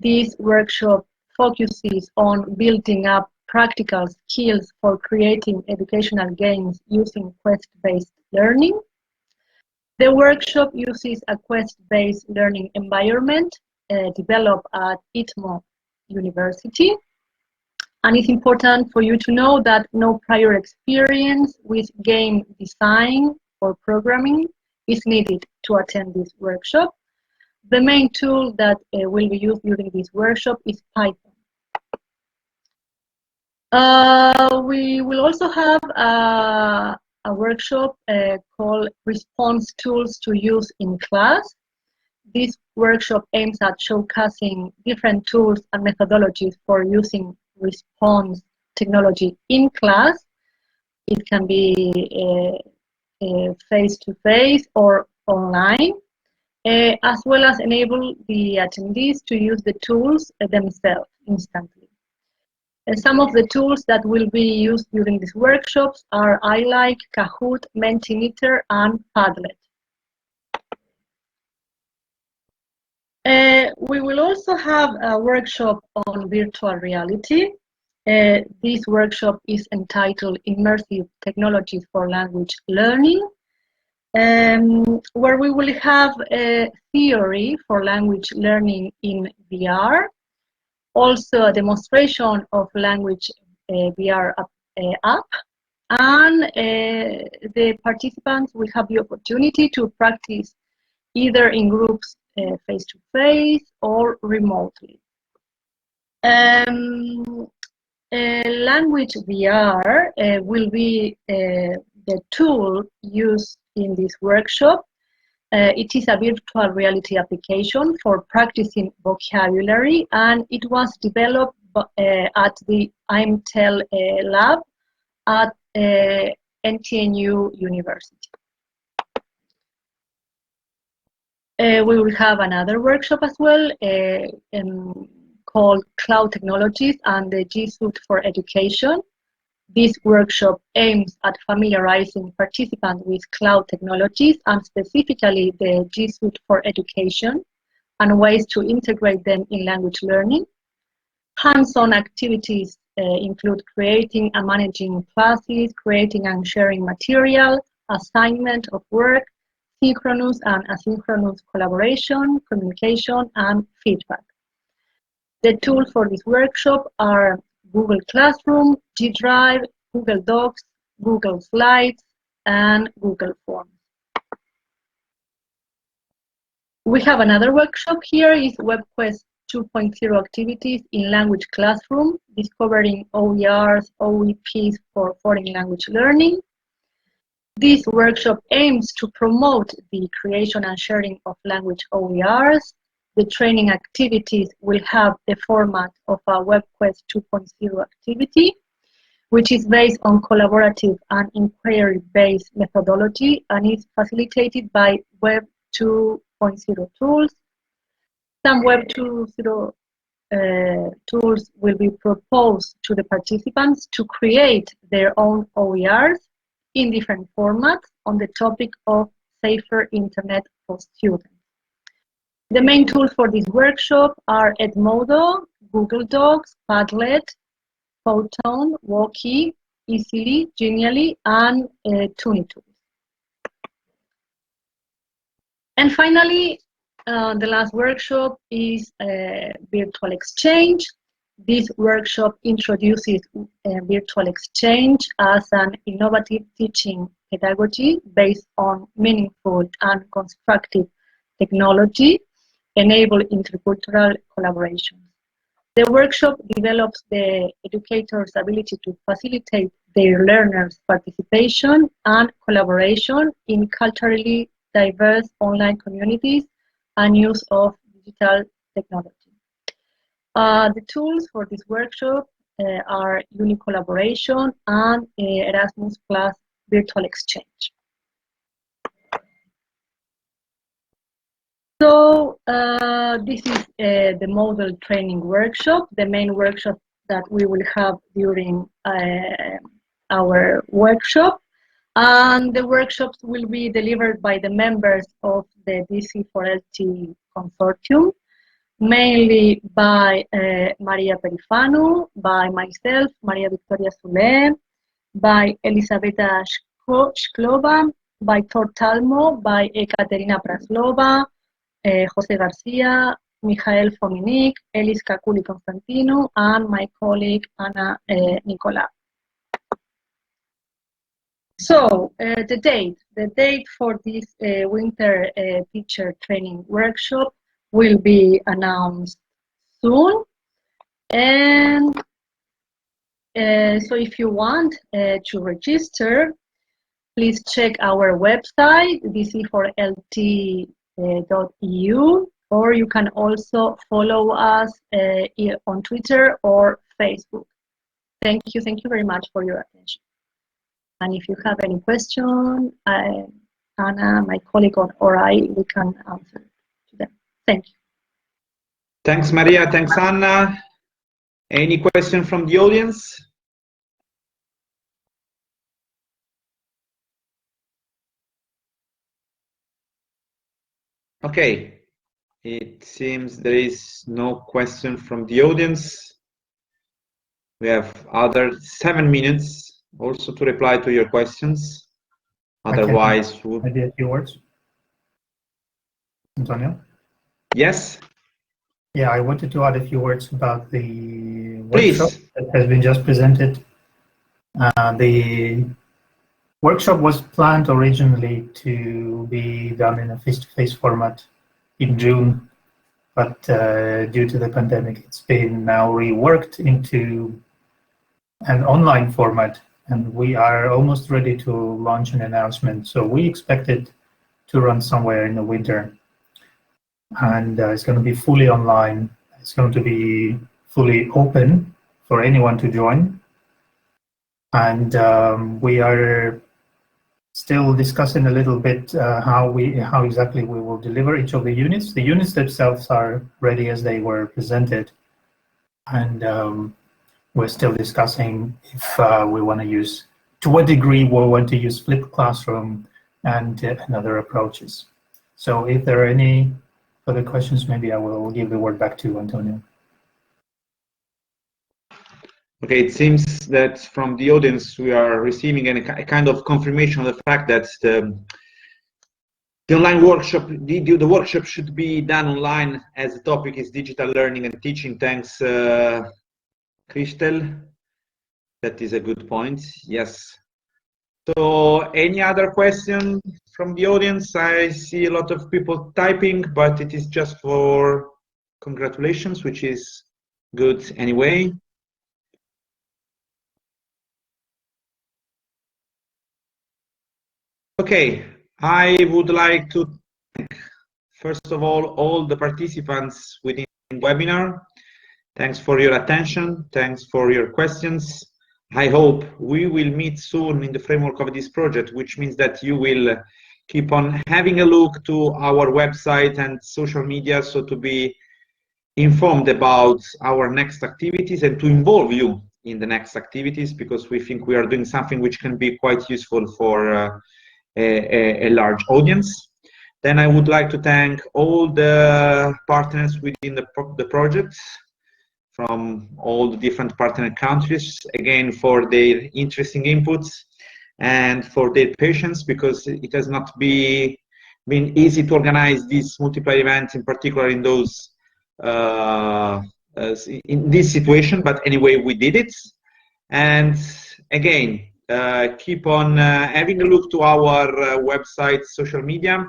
This workshop focuses on building up practical skills for creating educational games using quest-based learning. The workshop uses a quest-based learning environment developed at ITMO University. And it's important for you to know that no prior experience with game design or programming is needed to attend this workshop. The main tool that will be used during this workshop is Python. We will also have a workshop called Response Tools to Use in Class. This workshop aims at showcasing different tools and methodologies for using response technology in class. It can be face-to-face or online, as well as enable the attendees to use the tools themselves instantly. Some of the tools that will be used during these workshops are iLike, Kahoot, Mentimeter, and Padlet. We will also have a workshop on virtual reality. This workshop is entitled Immersive Technologies for Language Learning, where we will have a theory for language learning in VR, also a demonstration of language VR app, and the participants will have the opportunity to practice either in groups face-to-face or remotely. Language VR will be the tool used in this workshop. It is a virtual reality application for practicing vocabulary, and it was developed at the IMTEL lab at NTNU University. We will have another workshop as well called Cloud Technologies and the G Suite for Education. This workshop aims at familiarizing participants with cloud technologies and specifically the G Suite for Education and ways to integrate them in language learning. Hands-on activities include creating and managing classes, creating and sharing material, assignment of work, synchronous and asynchronous collaboration, communication, and feedback. The tools for this workshop are Google Classroom, G Drive, Google Docs, Google Slides, and Google Forms. We have another workshop here, is WebQuest 2.0 activities in language classroom, discovering OERs, OEPs for foreign language learning. This workshop aims to promote the creation and sharing of language OERs. The training activities will have the format of a WebQuest 2.0 activity, which is based on collaborative and inquiry-based methodology and is facilitated by Web 2.0 tools. Some Web 2.0 tools will be proposed to the participants to create their own OERs in different formats on the topic of safer internet for students. The main tools for this workshop are Edmodo, Google Docs, Padlet, Photon, Woki, Easily, Genially, and Tunitools. And finally, the last workshop is Virtual Exchange. This workshop introduces virtual exchange as an innovative teaching pedagogy based on meaningful and constructive technology, enable intercultural collaboration. The workshop develops the educator's ability to facilitate their learners' participation and collaboration in culturally diverse online communities and use of digital technology. The tools for this workshop are Uni Collaboration and Erasmus Plus virtual exchange. So this is the model training workshop, the main workshop that we will have during our workshop. And the workshops will be delivered by the members of the DC4LT consortium, mainly by Maria Perifanu, by myself, Maria Victoria Sule, by Elisabetta Shklova, by Thor Talmo, by Ekaterina Praslova, Jose Garcia, Michael Fominik, Elis Kakuli Constantino, and my colleague Anna Nicolel. So the date for this winter teacher training workshop will be announced soon. And so if you want to register, please check our website, DC4LT.eu, or you can also follow us on Twitter or Facebook. Thank you very much for your attention. And if you have any question, Anna, my colleague, or I, we can answer to them. Thank you. Thanks, Maria. Thanks, Anna. Any question from the audience? Okay. It seems there is no question from the audience. We have other 7 minutes also to reply to your questions. Otherwise, maybe a few words. Antonio? Yes? Yeah, I wanted to add a few words about the Please. workshop that has been just presented. The workshop was planned originally to be done in a face-to-face format in June, but due to the pandemic, it's been now reworked into an online format, and we are almost ready to launch an announcement. So we expect it to run somewhere in the winter. And it's going to be fully online. It's going to be fully open for anyone to join. And we are still discussing a little bit how exactly we will deliver each of the units. The units themselves are ready as they were presented. And we're still discussing if we want to use, to what degree we want to use flipped classroom and other approaches. So if there are any further questions, maybe I will give the word back to Antonio. Okay, it seems that from the audience we are receiving a kind of confirmation of the fact that the online workshop, the workshop should be done online, as the topic is digital learning and teaching. Thanks, Christel. That is a good point. Yes. So any other question from the audience? I see a lot of people typing, but it is just for congratulations, which is good anyway. Okay, I would like to thank, first of all the participants within the webinar. Thanks for your attention. Thanks for your questions. I hope we will meet soon in the framework of this project, which means that you will keep on having a look to our website and social media, so to be informed about our next activities and to involve you in the next activities, because we think we are doing something which can be quite useful for a large audience. Then I would like to thank all the partners within the project from all the different partner countries, again, for their interesting inputs and for their patience, because it has not been easy to organize these multiplier events, in particular in those in this situation, but anyway, we did it. And again, keep on having a look to our website, social media.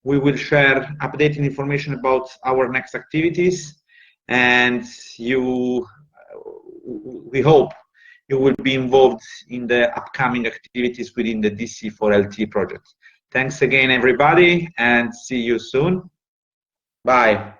We will share updated information about our next activities, and we hope you will be involved in the upcoming activities within the DC4LT project. Thanks again, everybody, and see you soon. Bye.